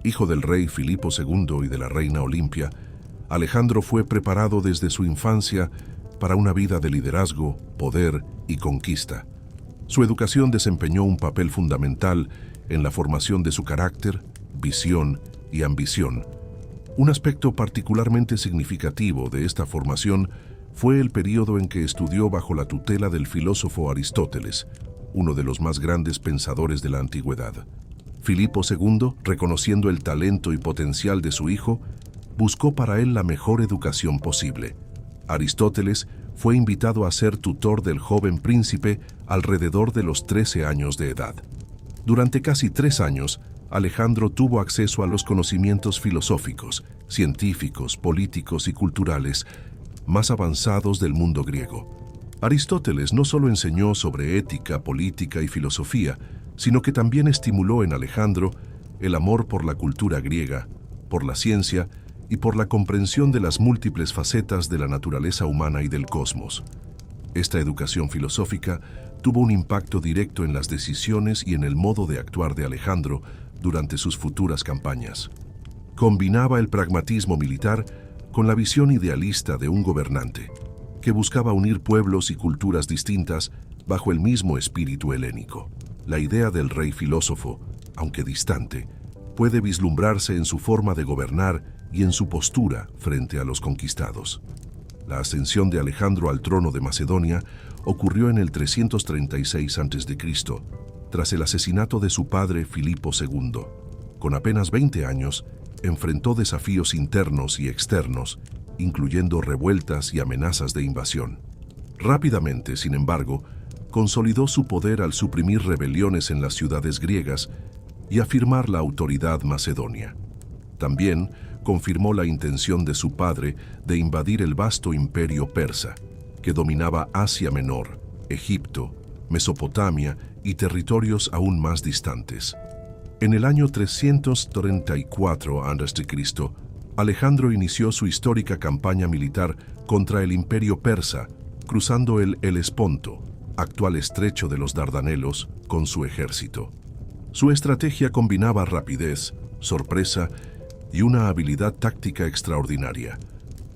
Hijo del rey Filipo II y de la reina Olimpia, Alejandro fue preparado desde su infancia para una vida de liderazgo, poder y conquista. Su educación desempeñó un papel fundamental en la formación de su carácter, visión y ambición. Un aspecto particularmente significativo de esta formación fue el período en que estudió bajo la tutela del filósofo Aristóteles, uno de los más grandes pensadores de la antigüedad. Filipo II, reconociendo el talento y potencial de su hijo, buscó para él la mejor educación posible. Aristóteles fue invitado a ser tutor del joven príncipe alrededor de los 13 años de edad. Durante casi 3 años, Alejandro tuvo acceso a los conocimientos filosóficos, científicos, políticos y culturales más avanzados del mundo griego. Aristóteles no solo enseñó sobre ética, política y filosofía, sino que también estimuló en Alejandro el amor por la cultura griega, por la ciencia y por la comprensión de las múltiples facetas de la naturaleza humana y del cosmos. Esta educación filosófica tuvo un impacto directo en las decisiones y en el modo de actuar de Alejandro durante sus futuras campañas. Combinaba el pragmatismo militar con la visión idealista de un gobernante, que buscaba unir pueblos y culturas distintas bajo el mismo espíritu helénico. La idea del rey filósofo, aunque distante, puede vislumbrarse en su forma de gobernar y en su postura frente a los conquistados. La ascensión de Alejandro al trono de Macedonia ocurrió en el 336 a.C., tras el asesinato de su padre Filipo II. Con apenas 20 años, enfrentó desafíos internos y externos, incluyendo revueltas y amenazas de invasión. Rápidamente, sin embargo, consolidó su poder al suprimir rebeliones en las ciudades griegas y afirmar la autoridad macedonia. También confirmó la intención de su padre de invadir el vasto imperio persa, que dominaba Asia Menor, Egipto, Mesopotamia y territorios aún más distantes. En el año 334 a.C., Alejandro inició su histórica campaña militar contra el imperio persa, cruzando el Helesponto, actual estrecho de los Dardanelos, con su ejército. Su estrategia combinaba rapidez, sorpresa y una habilidad táctica extraordinaria.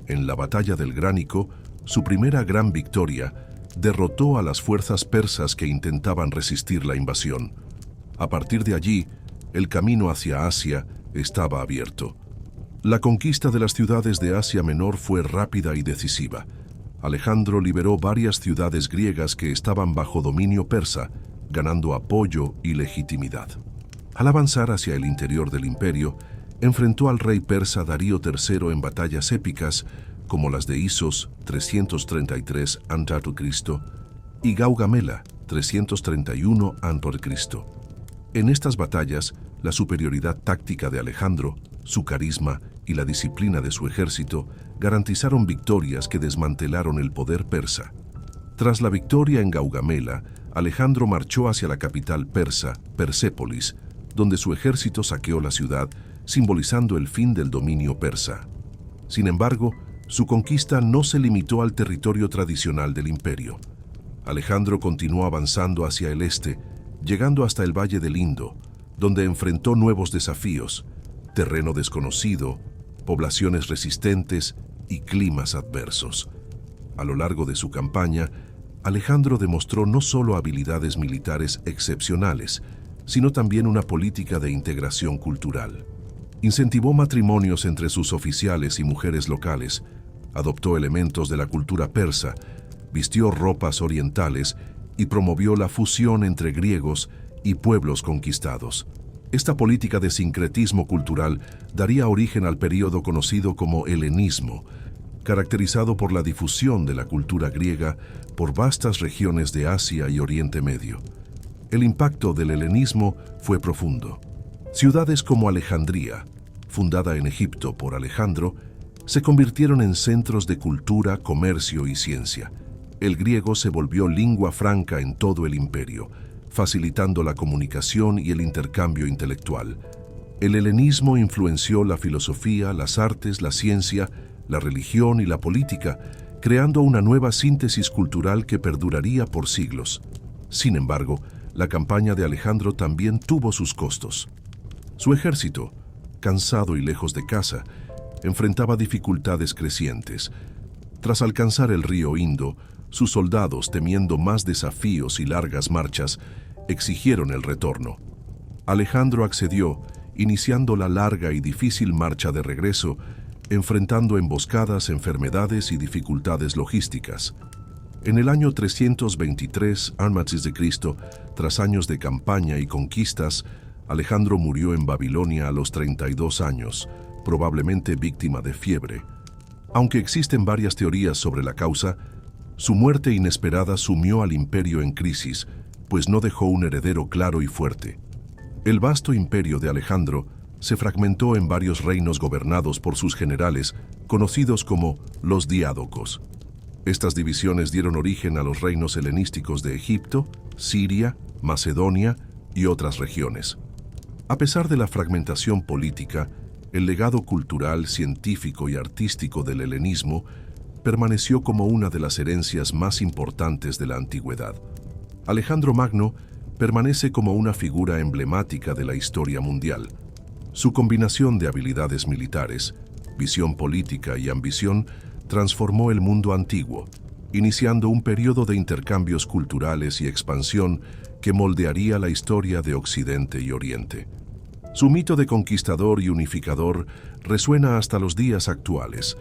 En la batalla del Gránico, su primera gran victoria, derrotó a las fuerzas persas que intentaban resistir la invasión. A partir de allí, el camino hacia Asia estaba abierto. La conquista de las ciudades de Asia Menor fue rápida y decisiva. Alejandro liberó varias ciudades griegas que estaban bajo dominio persa, ganando apoyo y legitimidad. Al avanzar hacia el interior del imperio, enfrentó al rey persa Darío III en batallas épicas como las de Isos 333 a.C. y Gaugamela 331 a.C. En estas batallas, la superioridad táctica de Alejandro, su carisma y la disciplina de su ejército garantizaron victorias que desmantelaron el poder persa. Tras la victoria en Gaugamela, Alejandro marchó hacia la capital persa, Persépolis, donde su ejército saqueó la ciudad simbolizando el fin del dominio persa. Sin embargo, su conquista no se limitó al territorio tradicional del imperio. Alejandro continuó avanzando hacia el este, llegando hasta el Valle del Indo, donde enfrentó nuevos desafíos: terreno desconocido, poblaciones resistentes y climas adversos. A lo largo de su campaña, Alejandro demostró no solo habilidades militares excepcionales, sino también una política de integración cultural. Incentivó matrimonios entre sus oficiales y mujeres locales, adoptó elementos de la cultura persa, vistió ropas orientales y promovió la fusión entre griegos y pueblos conquistados. Esta política de sincretismo cultural daría origen al período conocido como helenismo, caracterizado por la difusión de la cultura griega por vastas regiones de Asia y Oriente Medio. El impacto del helenismo fue profundo. Ciudades como Alejandría, fundada en Egipto por Alejandro, se convirtieron en centros de cultura, comercio y ciencia. El griego se volvió lingua franca en todo el imperio, facilitando la comunicación y el intercambio intelectual. El helenismo influenció la filosofía, las artes, la ciencia, la religión y la política, creando una nueva síntesis cultural que perduraría por siglos. Sin embargo, la campaña de Alejandro también tuvo sus costos. Su ejército, cansado y lejos de casa, enfrentaba dificultades crecientes. Tras alcanzar el río Indo, sus soldados, temiendo más desafíos y largas marchas, exigieron el retorno. Alejandro accedió, iniciando la larga y difícil marcha de regreso, enfrentando emboscadas, enfermedades y dificultades logísticas. En el año 323 a.C., tras años de campaña y conquistas, Alejandro murió en Babilonia a los 32 años, probablemente víctima de fiebre. Aunque existen varias teorías sobre la causa, su muerte inesperada sumió al imperio en crisis, pues no dejó un heredero claro y fuerte. El vasto imperio de Alejandro se fragmentó en varios reinos gobernados por sus generales, conocidos como los diádocos. Estas divisiones dieron origen a los reinos helenísticos de Egipto, Siria, Macedonia y otras regiones. A pesar de la fragmentación política, el legado cultural, científico y artístico del helenismo permaneció como una de las herencias más importantes de la antigüedad. Alejandro Magno permanece como una figura emblemática de la historia mundial. Su combinación de habilidades militares, visión política y ambición transformó el mundo antiguo, iniciando un periodo de intercambios culturales y expansión que moldearía la historia de Occidente y Oriente. Su mito de conquistador y unificador resuena hasta los días actuales,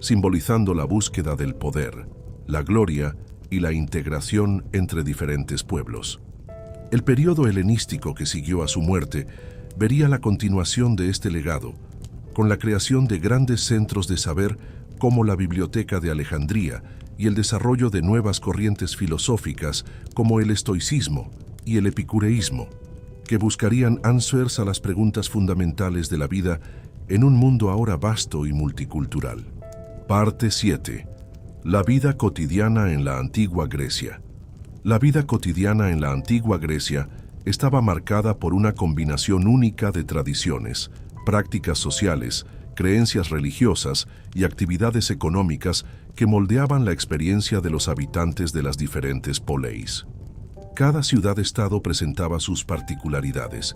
simbolizando la búsqueda del poder, la gloria y la integración entre diferentes pueblos. El periodo helenístico que siguió a su muerte vería la continuación de este legado, con la creación de grandes centros de saber como la Biblioteca de Alejandría y el desarrollo de nuevas corrientes filosóficas como el estoicismo y el epicureísmo, que buscarían answers a las preguntas fundamentales de la vida en un mundo ahora vasto y multicultural. Parte 7. La vida cotidiana en la antigua Grecia. La vida cotidiana en la antigua Grecia estaba marcada por una combinación única de tradiciones, prácticas sociales, creencias religiosas y actividades económicas que moldeaban la experiencia de los habitantes de las diferentes poleis. Cada ciudad-estado presentaba sus particularidades,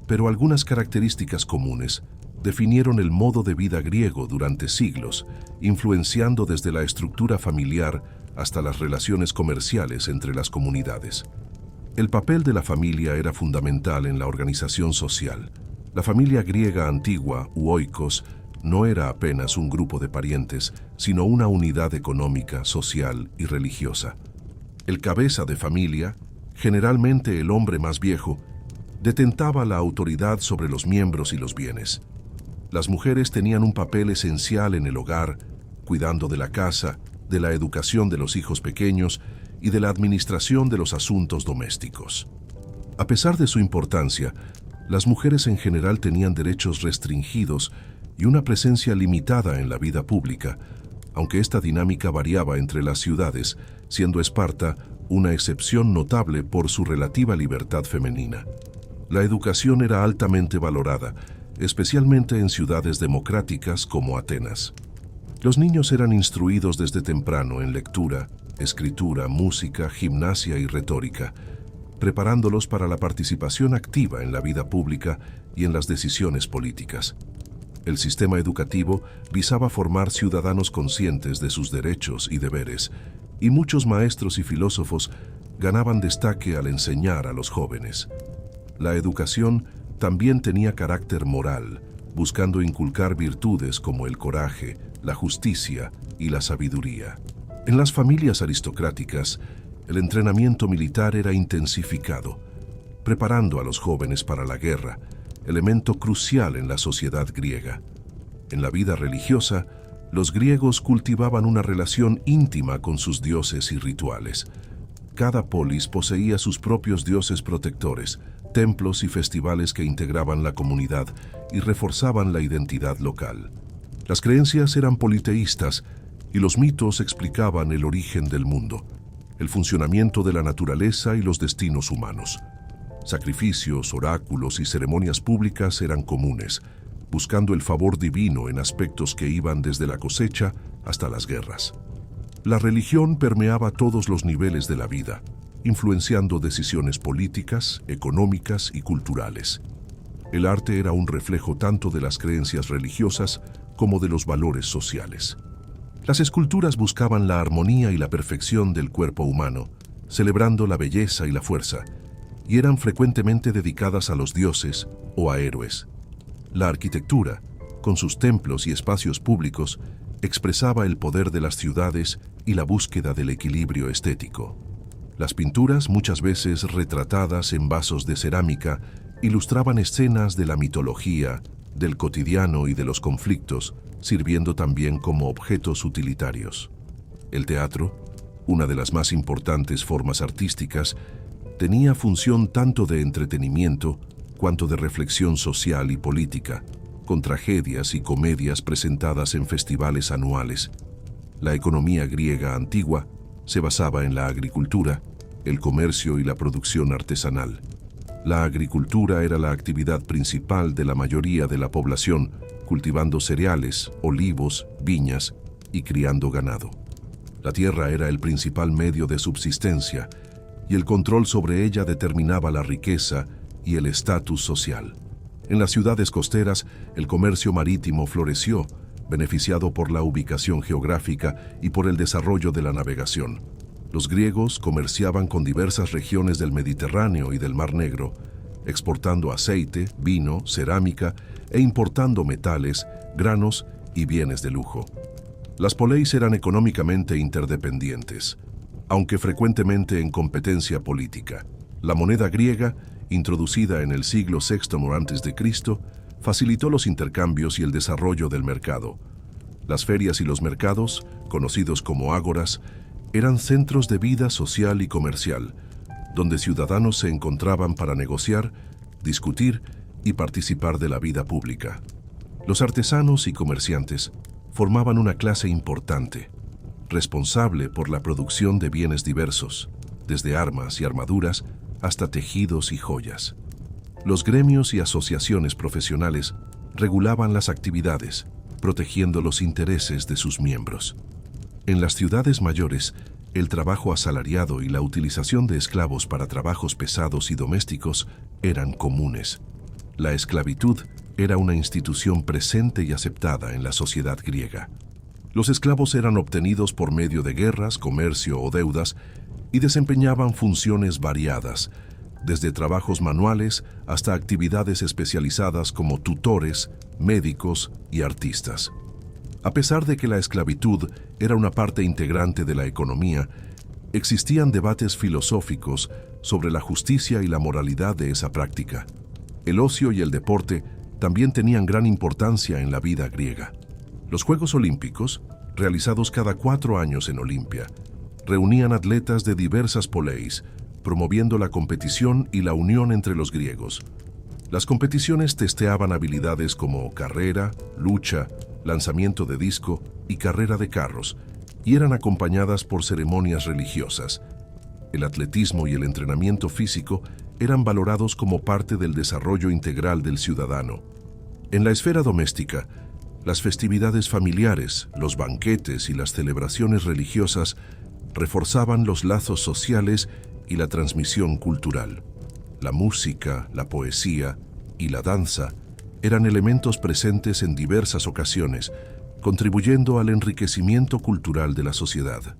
pero algunas características comunes definieron el modo de vida griego durante siglos, influenciando desde la estructura familiar hasta las relaciones comerciales entre las comunidades. El papel de la familia era fundamental en la organización social. La familia griega antigua, u oikos, no era apenas un grupo de parientes, sino una unidad económica, social y religiosa. El cabeza de familia, generalmente el hombre más viejo, detentaba la autoridad sobre los miembros y los bienes. Las mujeres tenían un papel esencial en el hogar, cuidando de la casa, de la educación de los hijos pequeños y de la administración de los asuntos domésticos. A pesar de su importancia, las mujeres en general tenían derechos restringidos y una presencia limitada en la vida pública, aunque esta dinámica variaba entre las ciudades, siendo Esparta una excepción notable por su relativa libertad femenina. La educación era altamente valorada, especialmente en ciudades democráticas como Atenas. Los niños eran instruidos desde temprano en lectura, escritura, música, gimnasia y retórica, preparándolos para la participación activa en la vida pública y en las decisiones políticas. El sistema educativo visaba formar ciudadanos conscientes de sus derechos y deberes, y muchos maestros y filósofos ganaban destaque al enseñar a los jóvenes. La educación también tenía carácter moral, buscando inculcar virtudes como el coraje, la justicia y la sabiduría. En las familias aristocráticas, el entrenamiento militar era intensificado, preparando a los jóvenes para la guerra, elemento crucial en la sociedad griega. En la vida religiosa, los griegos cultivaban una relación íntima con sus dioses y rituales. Cada polis poseía sus propios dioses protectores, templos y festivales que integraban la comunidad y reforzaban la identidad local. Las creencias eran politeístas y los mitos explicaban el origen del mundo, el funcionamiento de la naturaleza y los destinos humanos. Sacrificios, oráculos y ceremonias públicas eran comunes, buscando el favor divino en aspectos que iban desde la cosecha hasta las guerras. La religión permeaba todos los niveles de la vida, influenciando decisiones políticas, económicas y culturales. El arte era un reflejo tanto de las creencias religiosas como de los valores sociales. Las esculturas buscaban la armonía y la perfección del cuerpo humano, celebrando la belleza y la fuerza, y eran frecuentemente dedicadas a los dioses o a héroes. La arquitectura, con sus templos y espacios públicos, expresaba el poder de las ciudades y la búsqueda del equilibrio estético. Las pinturas, muchas veces retratadas en vasos de cerámica, ilustraban escenas de la mitología, del cotidiano y de los conflictos, sirviendo también como objetos utilitarios. El teatro, una de las más importantes formas artísticas, tenía función tanto de entretenimiento cuanto de reflexión social y política, con tragedias y comedias presentadas en festivales anuales. La economía griega antigua se basaba en la agricultura, el comercio y la producción artesanal. La agricultura era la actividad principal de la mayoría de la población, cultivando cereales, olivos, viñas y criando ganado. La tierra era el principal medio de subsistencia, y el control sobre ella determinaba la riqueza y el estatus social. En las ciudades costeras, el comercio marítimo floreció, beneficiado por la ubicación geográfica y por el desarrollo de la navegación. Los griegos comerciaban con diversas regiones del Mediterráneo y del Mar Negro, exportando aceite, vino, cerámica e importando metales, granos y bienes de lujo. Las poleis eran económicamente interdependientes, aunque frecuentemente en competencia política. La moneda griega, introducida en el siglo VI a.C., facilitó los intercambios y el desarrollo del mercado. Las ferias y los mercados, conocidos como ágoras, eran centros de vida social y comercial, donde ciudadanos se encontraban para negociar, discutir y participar de la vida pública. Los artesanos y comerciantes formaban una clase importante, responsable por la producción de bienes diversos, desde armas y armaduras hasta tejidos y joyas. Los gremios y asociaciones profesionales regulaban las actividades, protegiendo los intereses de sus miembros. En las ciudades mayores, el trabajo asalariado y la utilización de esclavos para trabajos pesados y domésticos eran comunes. La esclavitud era una institución presente y aceptada en la sociedad griega. Los esclavos eran obtenidos por medio de guerras, comercio o deudas y desempeñaban funciones variadas, desde trabajos manuales hasta actividades especializadas como tutores, médicos y artistas. A pesar de que la esclavitud era una parte integrante de la economía, existían debates filosóficos sobre la justicia y la moralidad de esa práctica. El ocio y el deporte también tenían gran importancia en la vida griega. Los Juegos Olímpicos, realizados cada 4 años en Olimpia, reunían atletas de diversas poleis, promoviendo la competición y la unión entre los griegos. Las competiciones testeaban habilidades como carrera, lucha, lanzamiento de disco y carrera de carros, y eran acompañadas por ceremonias religiosas. El atletismo y el entrenamiento físico eran valorados como parte del desarrollo integral del ciudadano. En la esfera doméstica, las festividades familiares, los banquetes y las celebraciones religiosas reforzaban los lazos sociales y la transmisión cultural. La música, la poesía y la danza eran elementos presentes en diversas ocasiones, contribuyendo al enriquecimiento cultural de la sociedad.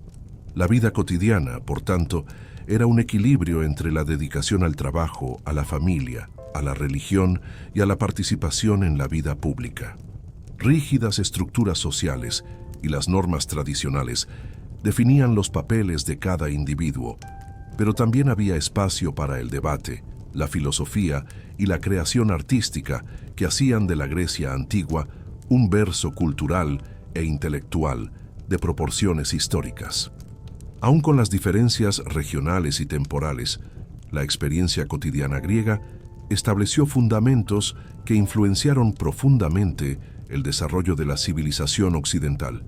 La vida cotidiana, por tanto, era un equilibrio entre la dedicación al trabajo, a la familia, a la religión y a la participación en la vida pública. Rígidas estructuras sociales y las normas tradicionales definían los papeles de cada individuo, pero también había espacio para el debate, la filosofía y la creación artística que hacían de la Grecia antigua un verso cultural e intelectual de proporciones históricas. Aun con las diferencias regionales y temporales, la experiencia cotidiana griega estableció fundamentos que influenciaron profundamente el desarrollo de la civilización occidental,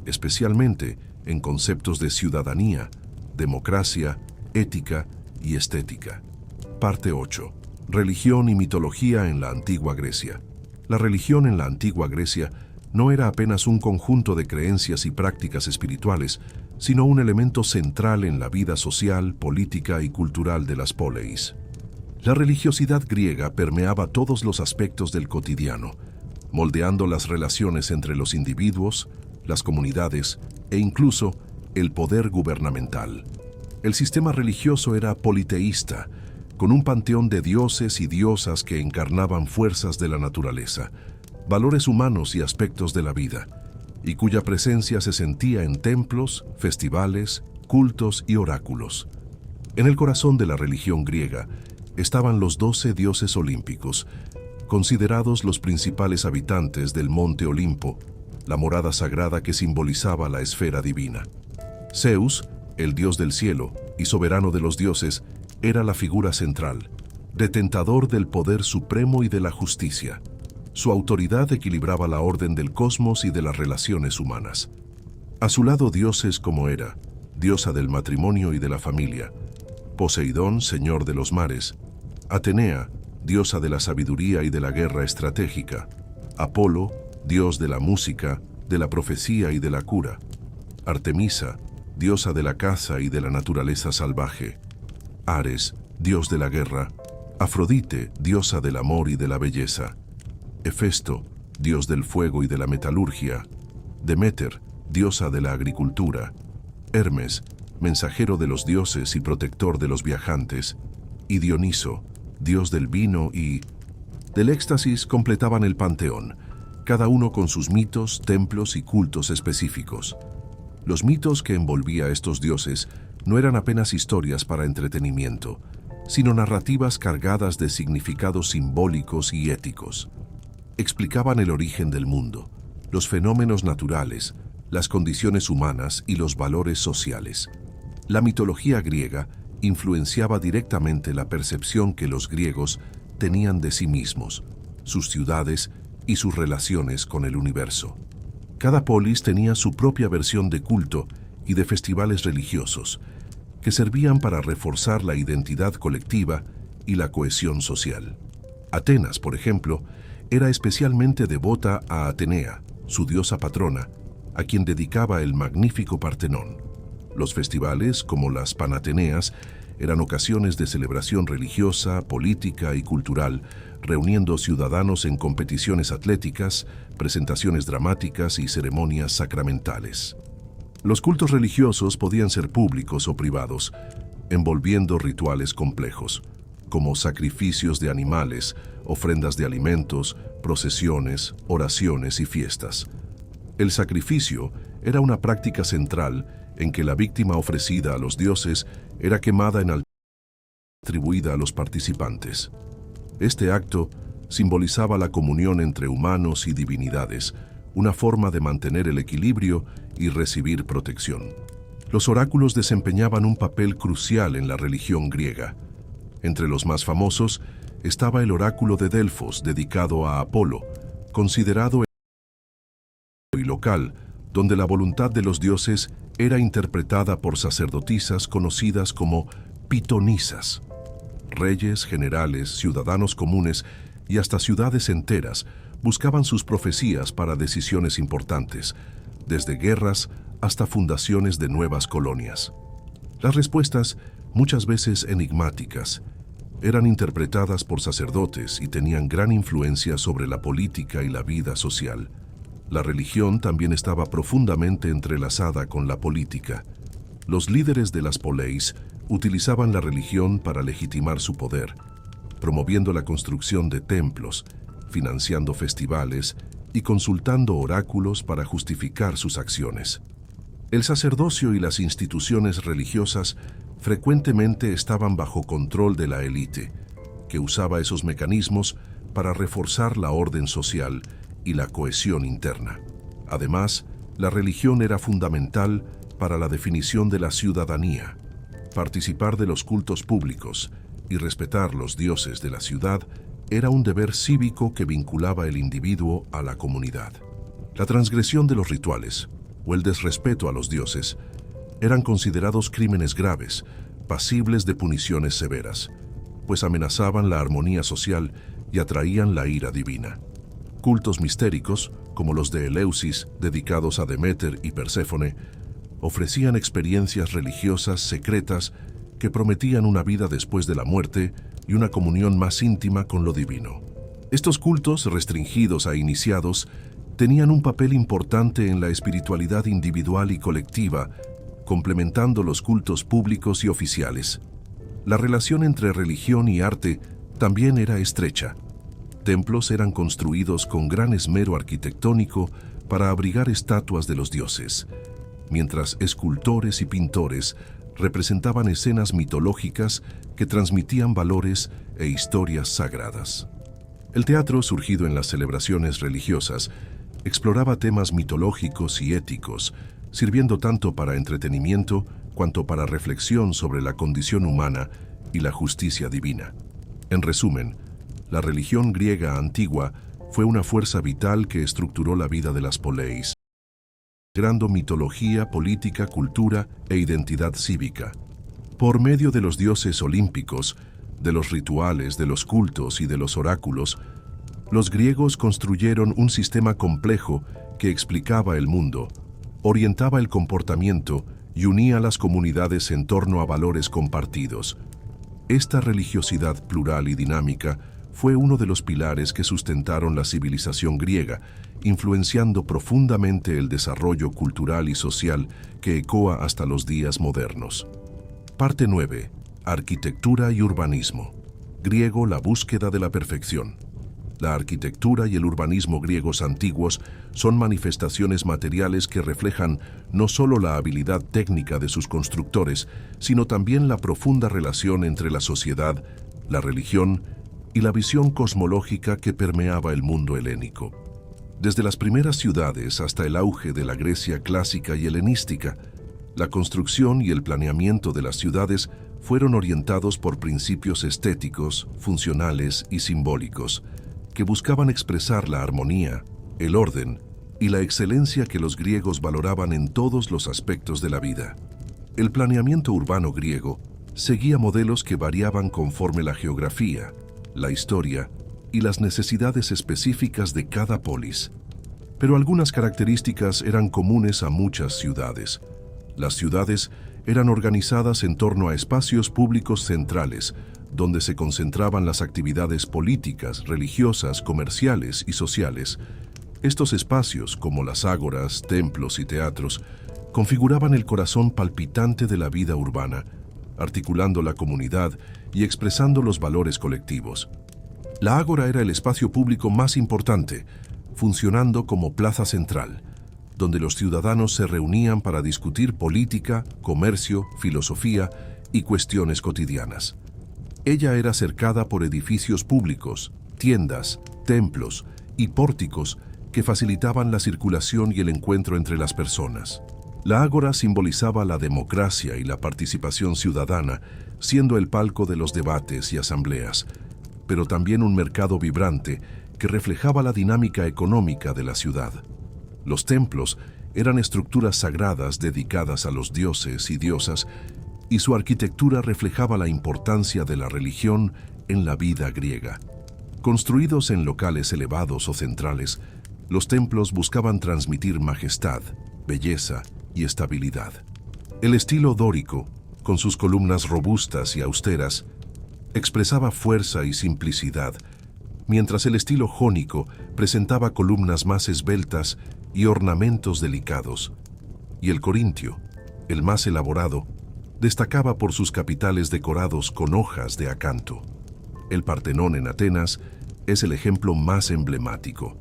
especialmente en conceptos de ciudadanía, democracia, ética y estética. Parte 8. Religión y mitología en la antigua Grecia. La religión en la antigua Grecia no era apenas un conjunto de creencias y prácticas espirituales, sino un elemento central en la vida social, política y cultural de las poleis. La religiosidad griega permeaba todos los aspectos del cotidiano, moldeando las relaciones entre los individuos, las comunidades e incluso el poder gubernamental. El sistema religioso era politeísta, con un panteón de dioses y diosas que encarnaban fuerzas de la naturaleza, valores humanos y aspectos de la vida, y cuya presencia se sentía en templos, festivales, cultos y oráculos. En el corazón de la religión griega estaban los 12 dioses olímpicos, considerados los principales habitantes del monte Olimpo, la morada sagrada que simbolizaba la esfera divina. Zeus, el dios del cielo y soberano de los dioses, era la figura central, detentador del poder supremo y de la justicia. Su autoridad equilibraba la orden del cosmos y de las relaciones humanas. A su lado dioses como Hera, diosa del matrimonio y de la familia, Poseidón, señor de los mares, Atenea, diosa de la sabiduría y de la guerra estratégica, Apolo, dios de la música, de la profecía y de la cura, Artemisa, diosa de la caza y de la naturaleza salvaje, Ares, dios de la guerra, Afrodite, diosa del amor y de la belleza, Hefesto, dios del fuego y de la metalurgia, Deméter, diosa de la agricultura, Hermes, mensajero de los dioses y protector de los viajantes, y Dioniso, dios del vino y del éxtasis, completaban el panteón, cada uno con sus mitos, templos y cultos específicos. Los mitos que envolvía a estos dioses no eran apenas historias para entretenimiento, sino narrativas cargadas de significados simbólicos y éticos. Explicaban el origen del mundo, los fenómenos naturales, las condiciones humanas y los valores sociales. La mitología griega influenciaba directamente la percepción que los griegos tenían de sí mismos, sus ciudades y sus relaciones con el universo. Cada polis tenía su propia versión de culto y de festivales religiosos, que servían para reforzar la identidad colectiva y la cohesión social. Atenas, por ejemplo, era especialmente devota a Atenea, su diosa patrona, a quien dedicaba el magnífico Partenón. Los festivales, como las Panateneas, eran ocasiones de celebración religiosa, política y cultural, reuniendo ciudadanos en competiciones atléticas, presentaciones dramáticas y ceremonias sacramentales. Los cultos religiosos podían ser públicos o privados, envolviendo rituales complejos, como sacrificios de animales, ofrendas de alimentos, procesiones, oraciones y fiestas. El sacrificio era una práctica central en que la víctima ofrecida a los dioses era quemada en altar y atribuida a los participantes. Este acto simbolizaba la comunión entre humanos y divinidades, una forma de mantener el equilibrio y recibir protección. Los oráculos desempeñaban un papel crucial en la religión griega. Entre los más famosos estaba el oráculo de Delfos, dedicado a Apolo, considerado y local, donde la voluntad de los dioses era interpretada por sacerdotisas conocidas como pitonisas. Reyes, generales, ciudadanos comunes y hasta ciudades enteras buscaban sus profecías para decisiones importantes, desde guerras hasta fundaciones de nuevas colonias. Las respuestas, muchas veces enigmáticas, eran interpretadas por sacerdotes y tenían gran influencia sobre la política y la vida social. La religión también estaba profundamente entrelazada con la política. Los líderes de las poleis utilizaban la religión para legitimar su poder, promoviendo la construcción de templos, financiando festivales y consultando oráculos para justificar sus acciones. El sacerdocio y las instituciones religiosas frecuentemente estaban bajo control de la élite, que usaba esos mecanismos para reforzar la orden social y la cohesión interna. Además, la religión era fundamental para la definición de la ciudadanía. Participar de los cultos públicos y respetar los dioses de la ciudad era un deber cívico que vinculaba el individuo a la comunidad. La transgresión de los rituales o el desrespeto a los dioses eran considerados crímenes graves, pasibles de puniciones severas, pues amenazaban la armonía social y atraían la ira divina. Cultos mistéricos, como los de Eleusis, dedicados a Deméter y Perséfone, ofrecían experiencias religiosas secretas que prometían una vida después de la muerte y una comunión más íntima con lo divino. Estos cultos, restringidos a iniciados, tenían un papel importante en la espiritualidad individual y colectiva, complementando los cultos públicos y oficiales. La relación entre religión y arte también era estrecha. Templos eran construidos con gran esmero arquitectónico para abrigar estatuas de los dioses, mientras escultores y pintores representaban escenas mitológicas que transmitían valores e historias sagradas. El teatro, surgido en las celebraciones religiosas, exploraba temas mitológicos y éticos, sirviendo tanto para entretenimiento cuanto para reflexión sobre la condición humana y la justicia divina. En resumen, la religión griega antigua fue una fuerza vital que estructuró la vida de las poleis, integrando mitología, política, cultura e identidad cívica. Por medio de los dioses olímpicos, de los rituales, de los cultos y de los oráculos, los griegos construyeron un sistema complejo que explicaba el mundo, orientaba el comportamiento y unía a las comunidades en torno a valores compartidos. Esta religiosidad plural y dinámica fue uno de los pilares que sustentaron la civilización griega, influenciando profundamente el desarrollo cultural y social que ecoa hasta los días modernos. Parte 9. Arquitectura y urbanismo. Griego, la búsqueda de la perfección. La arquitectura y el urbanismo griegos antiguos son manifestaciones materiales que reflejan no solo la habilidad técnica de sus constructores, sino también la profunda relación entre la sociedad, la religión y la visión cosmológica que permeaba el mundo helénico. Desde las primeras ciudades hasta el auge de la Grecia clásica y helenística, la construcción y el planeamiento de las ciudades fueron orientados por principios estéticos, funcionales y simbólicos, que buscaban expresar la armonía, el orden y la excelencia que los griegos valoraban en todos los aspectos de la vida. El planeamiento urbano griego seguía modelos que variaban conforme la geografía, la historia y las necesidades específicas de cada polis. Pero algunas características eran comunes a muchas ciudades. Las ciudades eran organizadas en torno a espacios públicos centrales, donde se concentraban las actividades políticas, religiosas, comerciales y sociales. Estos espacios, como las ágoras, templos y teatros, configuraban el corazón palpitante de la vida urbana, articulando la comunidad y expresando los valores colectivos. La ágora era el espacio público más importante, funcionando como plaza central, donde los ciudadanos se reunían para discutir política, comercio, filosofía y cuestiones cotidianas. Ella era cercada por edificios públicos, tiendas, templos y pórticos que facilitaban la circulación y el encuentro entre las personas. La ágora simbolizaba la democracia y la participación ciudadana, siendo el palco de los debates y asambleas, pero también un mercado vibrante que reflejaba la dinámica económica de la ciudad. Los templos eran estructuras sagradas dedicadas a los dioses y diosas, y su arquitectura reflejaba la importancia de la religión en la vida griega. Construidos en locales elevados o centrales, los templos buscaban transmitir majestad, belleza y estabilidad. El estilo dórico, con sus columnas robustas y austeras, expresaba fuerza y simplicidad, mientras el estilo jónico presentaba columnas más esbeltas y ornamentos delicados, y el corintio, el más elaborado, destacaba por sus capiteles decorados con hojas de acanto. El Partenón en Atenas es el ejemplo más emblemático,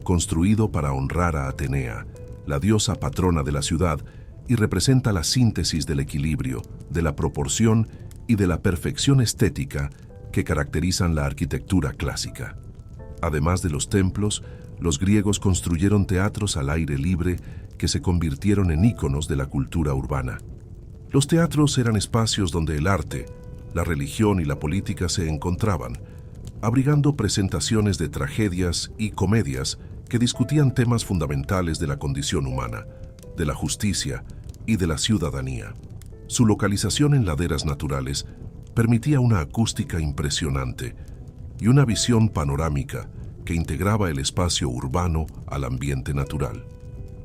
construido para honrar a Atenea, la diosa patrona de la ciudad, y representa la síntesis del equilibrio, de la proporción y de la perfección estética que caracterizan la arquitectura clásica. Además de los templos, los griegos construyeron teatros al aire libre que se convirtieron en íconos de la cultura urbana. Los teatros eran espacios donde el arte, la religión y la política se encontraban, abrigando presentaciones de tragedias y comedias que discutían temas fundamentales de la condición humana, de la justicia y de la ciudadanía. Su localización en laderas naturales permitía una acústica impresionante y una visión panorámica que integraba el espacio urbano al ambiente natural.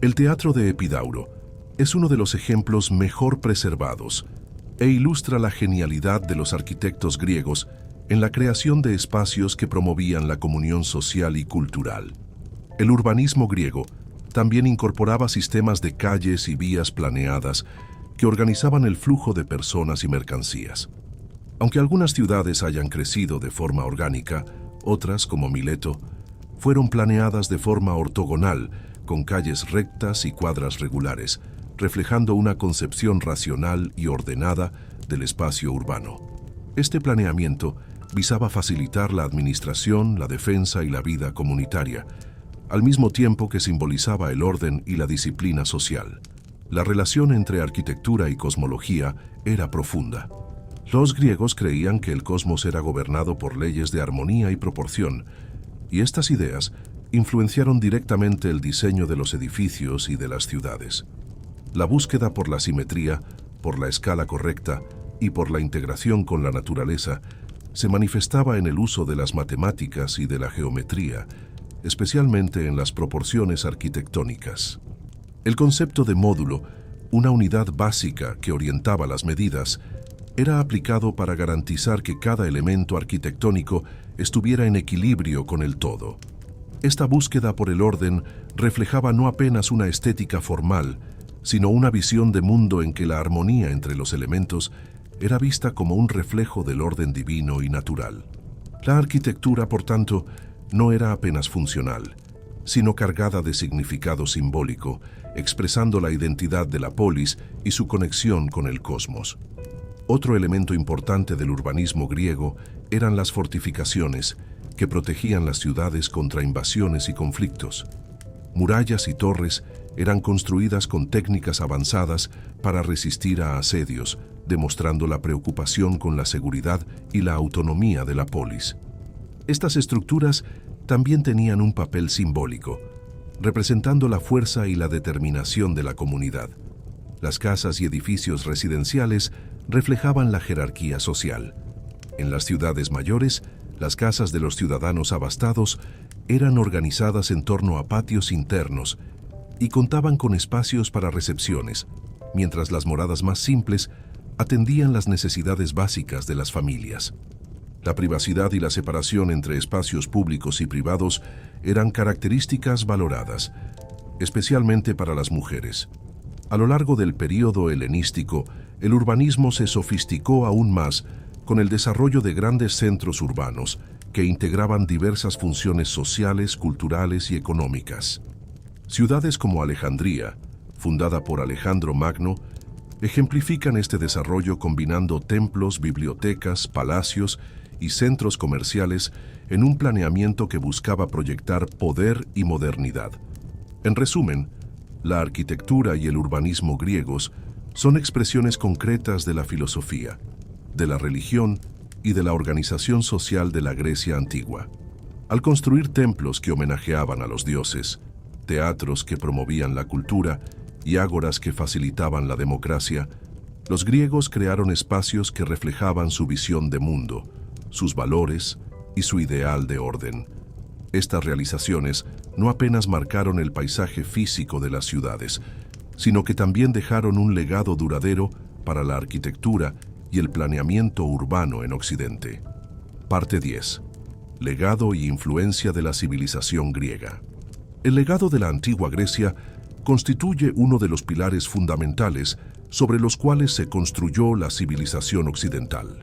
El Teatro de Epidauro es uno de los ejemplos mejor preservados e ilustra la genialidad de los arquitectos griegos en la creación de espacios que promovían la comunión social y cultural. El urbanismo griego también incorporaba sistemas de calles y vías planeadas que organizaban el flujo de personas y mercancías. Aunque algunas ciudades hayan crecido de forma orgánica, otras, como Mileto, fueron planeadas de forma ortogonal, con calles rectas y cuadras regulares, reflejando una concepción racional y ordenada del espacio urbano. Este planeamiento visaba facilitar la administración, la defensa y la vida comunitaria, al mismo tiempo que simbolizaba el orden y la disciplina social. La relación entre arquitectura y cosmología era profunda. Los griegos creían que el cosmos era gobernado por leyes de armonía y proporción, y estas ideas influenciaron directamente el diseño de los edificios y de las ciudades. La búsqueda por la simetría, por la escala correcta y por la integración con la naturaleza se manifestaba en el uso de las matemáticas y de la geometría, especialmente en las proporciones arquitectónicas. El concepto de módulo, una unidad básica que orientaba las medidas, era aplicado para garantizar que cada elemento arquitectónico estuviera en equilibrio con el todo. Esta búsqueda por el orden reflejaba no apenas una estética formal, sino una visión de mundo en que la armonía entre los elementos era vista como un reflejo del orden divino y natural. La arquitectura, por tanto, no era apenas funcional, sino cargada de significado simbólico, expresando la identidad de la polis y su conexión con el cosmos. Otro elemento importante del urbanismo griego eran las fortificaciones, que protegían las ciudades contra invasiones y conflictos. Murallas y torres eran construidas con técnicas avanzadas para resistir a asedios, demostrando la preocupación con la seguridad y la autonomía de la polis. Estas estructuras también tenían un papel simbólico, representando la fuerza y la determinación de la comunidad. Las casas y edificios residenciales reflejaban la jerarquía social. En las ciudades mayores, las casas de los ciudadanos abastados eran organizadas en torno a patios internos y contaban con espacios para recepciones, mientras las moradas más simples atendían las necesidades básicas de las familias. La privacidad y la separación entre espacios públicos y privados eran características valoradas, especialmente para las mujeres. A lo largo del período helenístico, el urbanismo se sofisticó aún más con el desarrollo de grandes centros urbanos que integraban diversas funciones sociales, culturales y económicas. Ciudades como Alejandría, fundada por Alejandro Magno, ejemplifican este desarrollo combinando templos, bibliotecas, palacios y centros comerciales en un planeamiento que buscaba proyectar poder y modernidad. En resumen, la arquitectura y el urbanismo griegos son expresiones concretas de la filosofía, de la religión y de la organización social de la Grecia antigua. Al construir templos que homenajeaban a los dioses, teatros que promovían la cultura y ágoras que facilitaban la democracia, los griegos crearon espacios que reflejaban su visión de mundo, sus valores y su ideal de orden. Estas realizaciones no apenas marcaron el paisaje físico de las ciudades, sino que también dejaron un legado duradero para la arquitectura y el planeamiento urbano en Occidente. Parte 10. Legado y influencia de la civilización griega. El legado de la antigua Grecia constituye uno de los pilares fundamentales sobre los cuales se construyó la civilización occidental.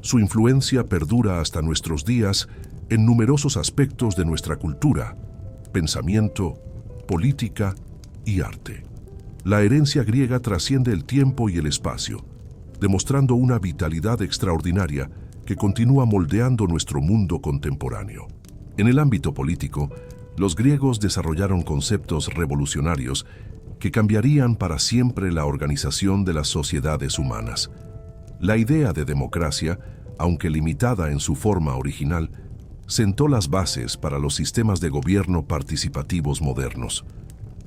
Su influencia perdura hasta nuestros días en numerosos aspectos de nuestra cultura, pensamiento, política y arte. La herencia griega trasciende el tiempo y el espacio, demostrando una vitalidad extraordinaria que continúa moldeando nuestro mundo contemporáneo. En el ámbito político, los griegos desarrollaron conceptos revolucionarios que cambiarían para siempre la organización de las sociedades humanas. La idea de democracia, aunque limitada en su forma original, sentó las bases para los sistemas de gobierno participativos modernos.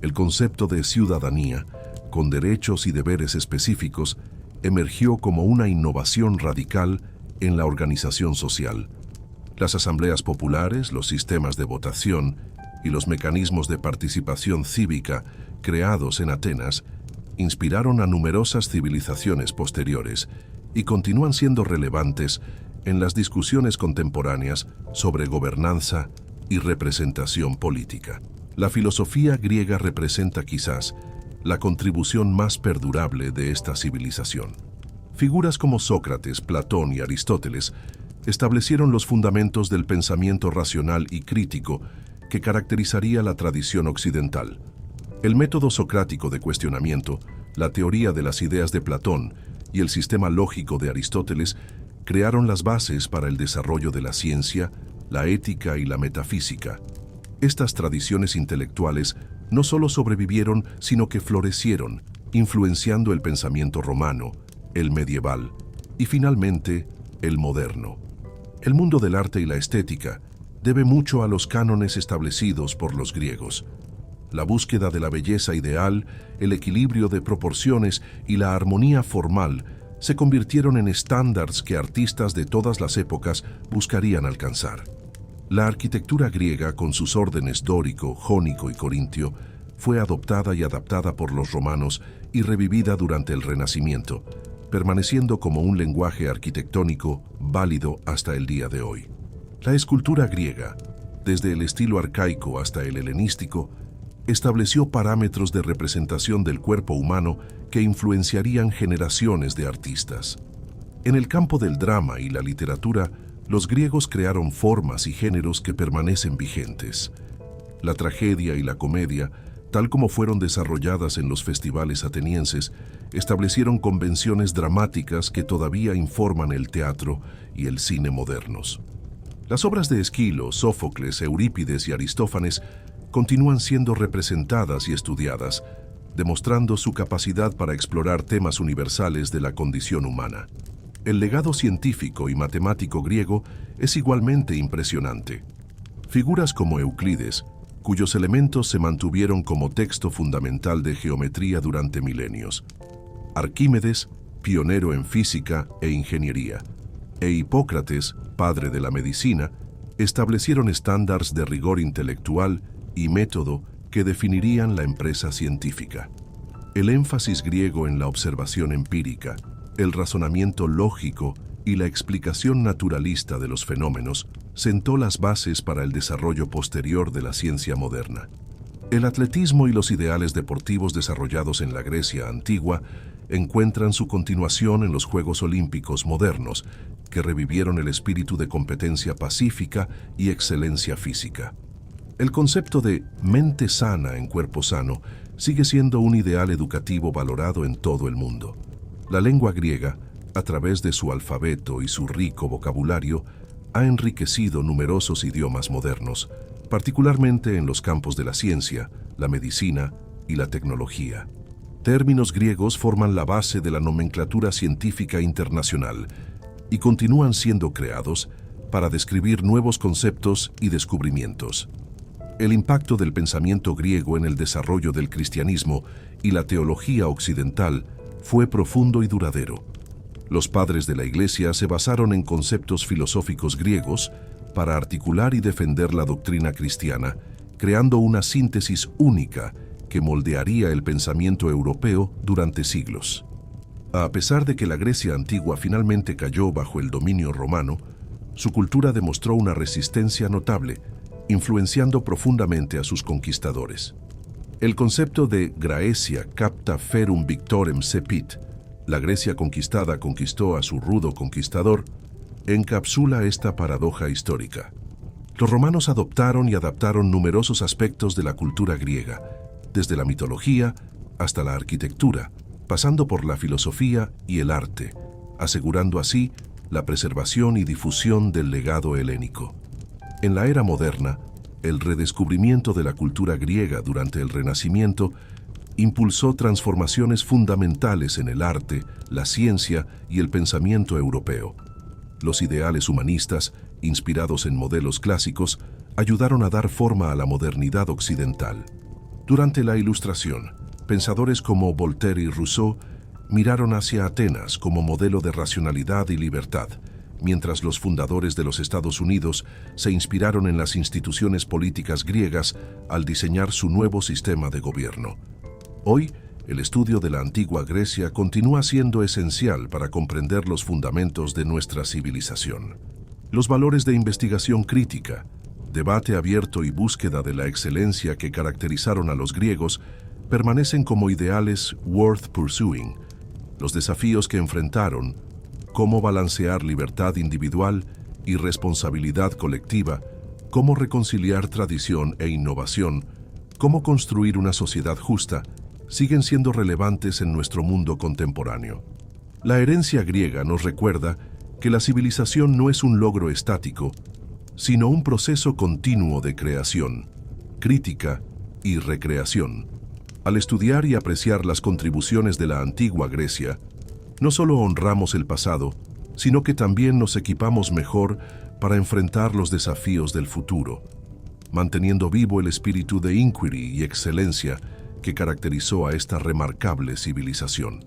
El concepto de ciudadanía, con derechos y deberes específicos, emergió como una innovación radical en la organización social. Las asambleas populares, los sistemas de votación y los mecanismos de participación cívica creados en Atenas inspiraron a numerosas civilizaciones posteriores y continúan siendo relevantes en las discusiones contemporáneas sobre gobernanza y representación política. La filosofía griega representa quizás la contribución más perdurable de esta civilización. Figuras como Sócrates, Platón y Aristóteles establecieron los fundamentos del pensamiento racional y crítico que caracterizaría la tradición occidental. El método socrático de cuestionamiento, la teoría de las ideas de Platón y el sistema lógico de Aristóteles crearon las bases para el desarrollo de la ciencia, la ética y la metafísica. Estas tradiciones intelectuales no solo sobrevivieron, sino que florecieron, influenciando el pensamiento romano, el medieval y finalmente el moderno. El mundo del arte y la estética debe mucho a los cánones establecidos por los griegos. La búsqueda de la belleza ideal, el equilibrio de proporciones y la armonía formal se convirtieron en estándares que artistas de todas las épocas buscarían alcanzar. La arquitectura griega, con sus órdenes dórico, jónico y corintio, fue adoptada y adaptada por los romanos y revivida durante el Renacimiento, permaneciendo como un lenguaje arquitectónico válido hasta el día de hoy. La escultura griega, desde el estilo arcaico hasta el helenístico, estableció parámetros de representación del cuerpo humano que influenciarían generaciones de artistas. En el campo del drama y la literatura, los griegos crearon formas y géneros que permanecen vigentes. La tragedia y la comedia, tal como fueron desarrolladas en los festivales atenienses, establecieron convenciones dramáticas que todavía informan el teatro y el cine modernos. Las obras de Esquilo, Sófocles, Eurípides y Aristófanes continúan siendo representadas y estudiadas, demostrando su capacidad para explorar temas universales de la condición humana. El legado científico y matemático griego es igualmente impresionante. Figuras como Euclides, cuyos elementos se mantuvieron como texto fundamental de geometría durante milenios. Arquímedes, pionero en física e ingeniería, e Hipócrates, padre de la medicina, establecieron estándares de rigor intelectual y método que definirían la empresa científica. El énfasis griego en la observación empírica, el razonamiento lógico y la explicación naturalista de los fenómenos sentó las bases para el desarrollo posterior de la ciencia moderna. El atletismo y los ideales deportivos desarrollados en la Grecia antigua encuentran su continuación en los Juegos Olímpicos modernos, que revivieron el espíritu de competencia pacífica y excelencia física. El concepto de mente sana en cuerpo sano sigue siendo un ideal educativo valorado en todo el mundo. La lengua griega, a través de su alfabeto y su rico vocabulario, ha enriquecido numerosos idiomas modernos, particularmente en los campos de la ciencia, la medicina y la tecnología. Términos griegos forman la base de la nomenclatura científica internacional y continúan siendo creados para describir nuevos conceptos y descubrimientos. El impacto del pensamiento griego en el desarrollo del cristianismo y la teología occidental fue profundo y duradero. Los padres de la Iglesia se basaron en conceptos filosóficos griegos, para articular y defender la doctrina cristiana, creando una síntesis única que moldearía el pensamiento europeo durante siglos. A pesar de que la Grecia antigua finalmente cayó bajo el dominio romano, su cultura demostró una resistencia notable, influenciando profundamente a sus conquistadores. El concepto de Graecia capta ferum victorem cepit, la Grecia conquistada conquistó a su rudo conquistador, encapsula esta paradoja histórica. Los romanos adoptaron y adaptaron numerosos aspectos de la cultura griega, desde la mitología hasta la arquitectura, pasando por la filosofía y el arte, asegurando así la preservación y difusión del legado helénico. En la era moderna, el redescubrimiento de la cultura griega durante el Renacimiento impulsó transformaciones fundamentales en el arte, la ciencia y el pensamiento europeo. Los ideales humanistas, inspirados en modelos clásicos, ayudaron a dar forma a la modernidad occidental. Durante la Ilustración, pensadores como Voltaire y Rousseau miraron hacia Atenas como modelo de racionalidad y libertad, mientras los fundadores de los Estados Unidos se inspiraron en las instituciones políticas griegas al diseñar su nuevo sistema de gobierno. Hoy, el estudio de la antigua Grecia continúa siendo esencial para comprender los fundamentos de nuestra civilización. Los valores de investigación crítica, debate abierto y búsqueda de la excelencia que caracterizaron a los griegos permanecen como ideales worth pursuing. Los desafíos que enfrentaron, cómo balancear libertad individual y responsabilidad colectiva, cómo reconciliar tradición e innovación, cómo construir una sociedad justa, siguen siendo relevantes en nuestro mundo contemporáneo. La herencia griega nos recuerda que la civilización no es un logro estático, sino un proceso continuo de creación, crítica y recreación. Al estudiar y apreciar las contribuciones de la antigua Grecia, no solo honramos el pasado, sino que también nos equipamos mejor para enfrentar los desafíos del futuro, manteniendo vivo el espíritu de inquiry y excelencia que caracterizó a esta remarcable civilización.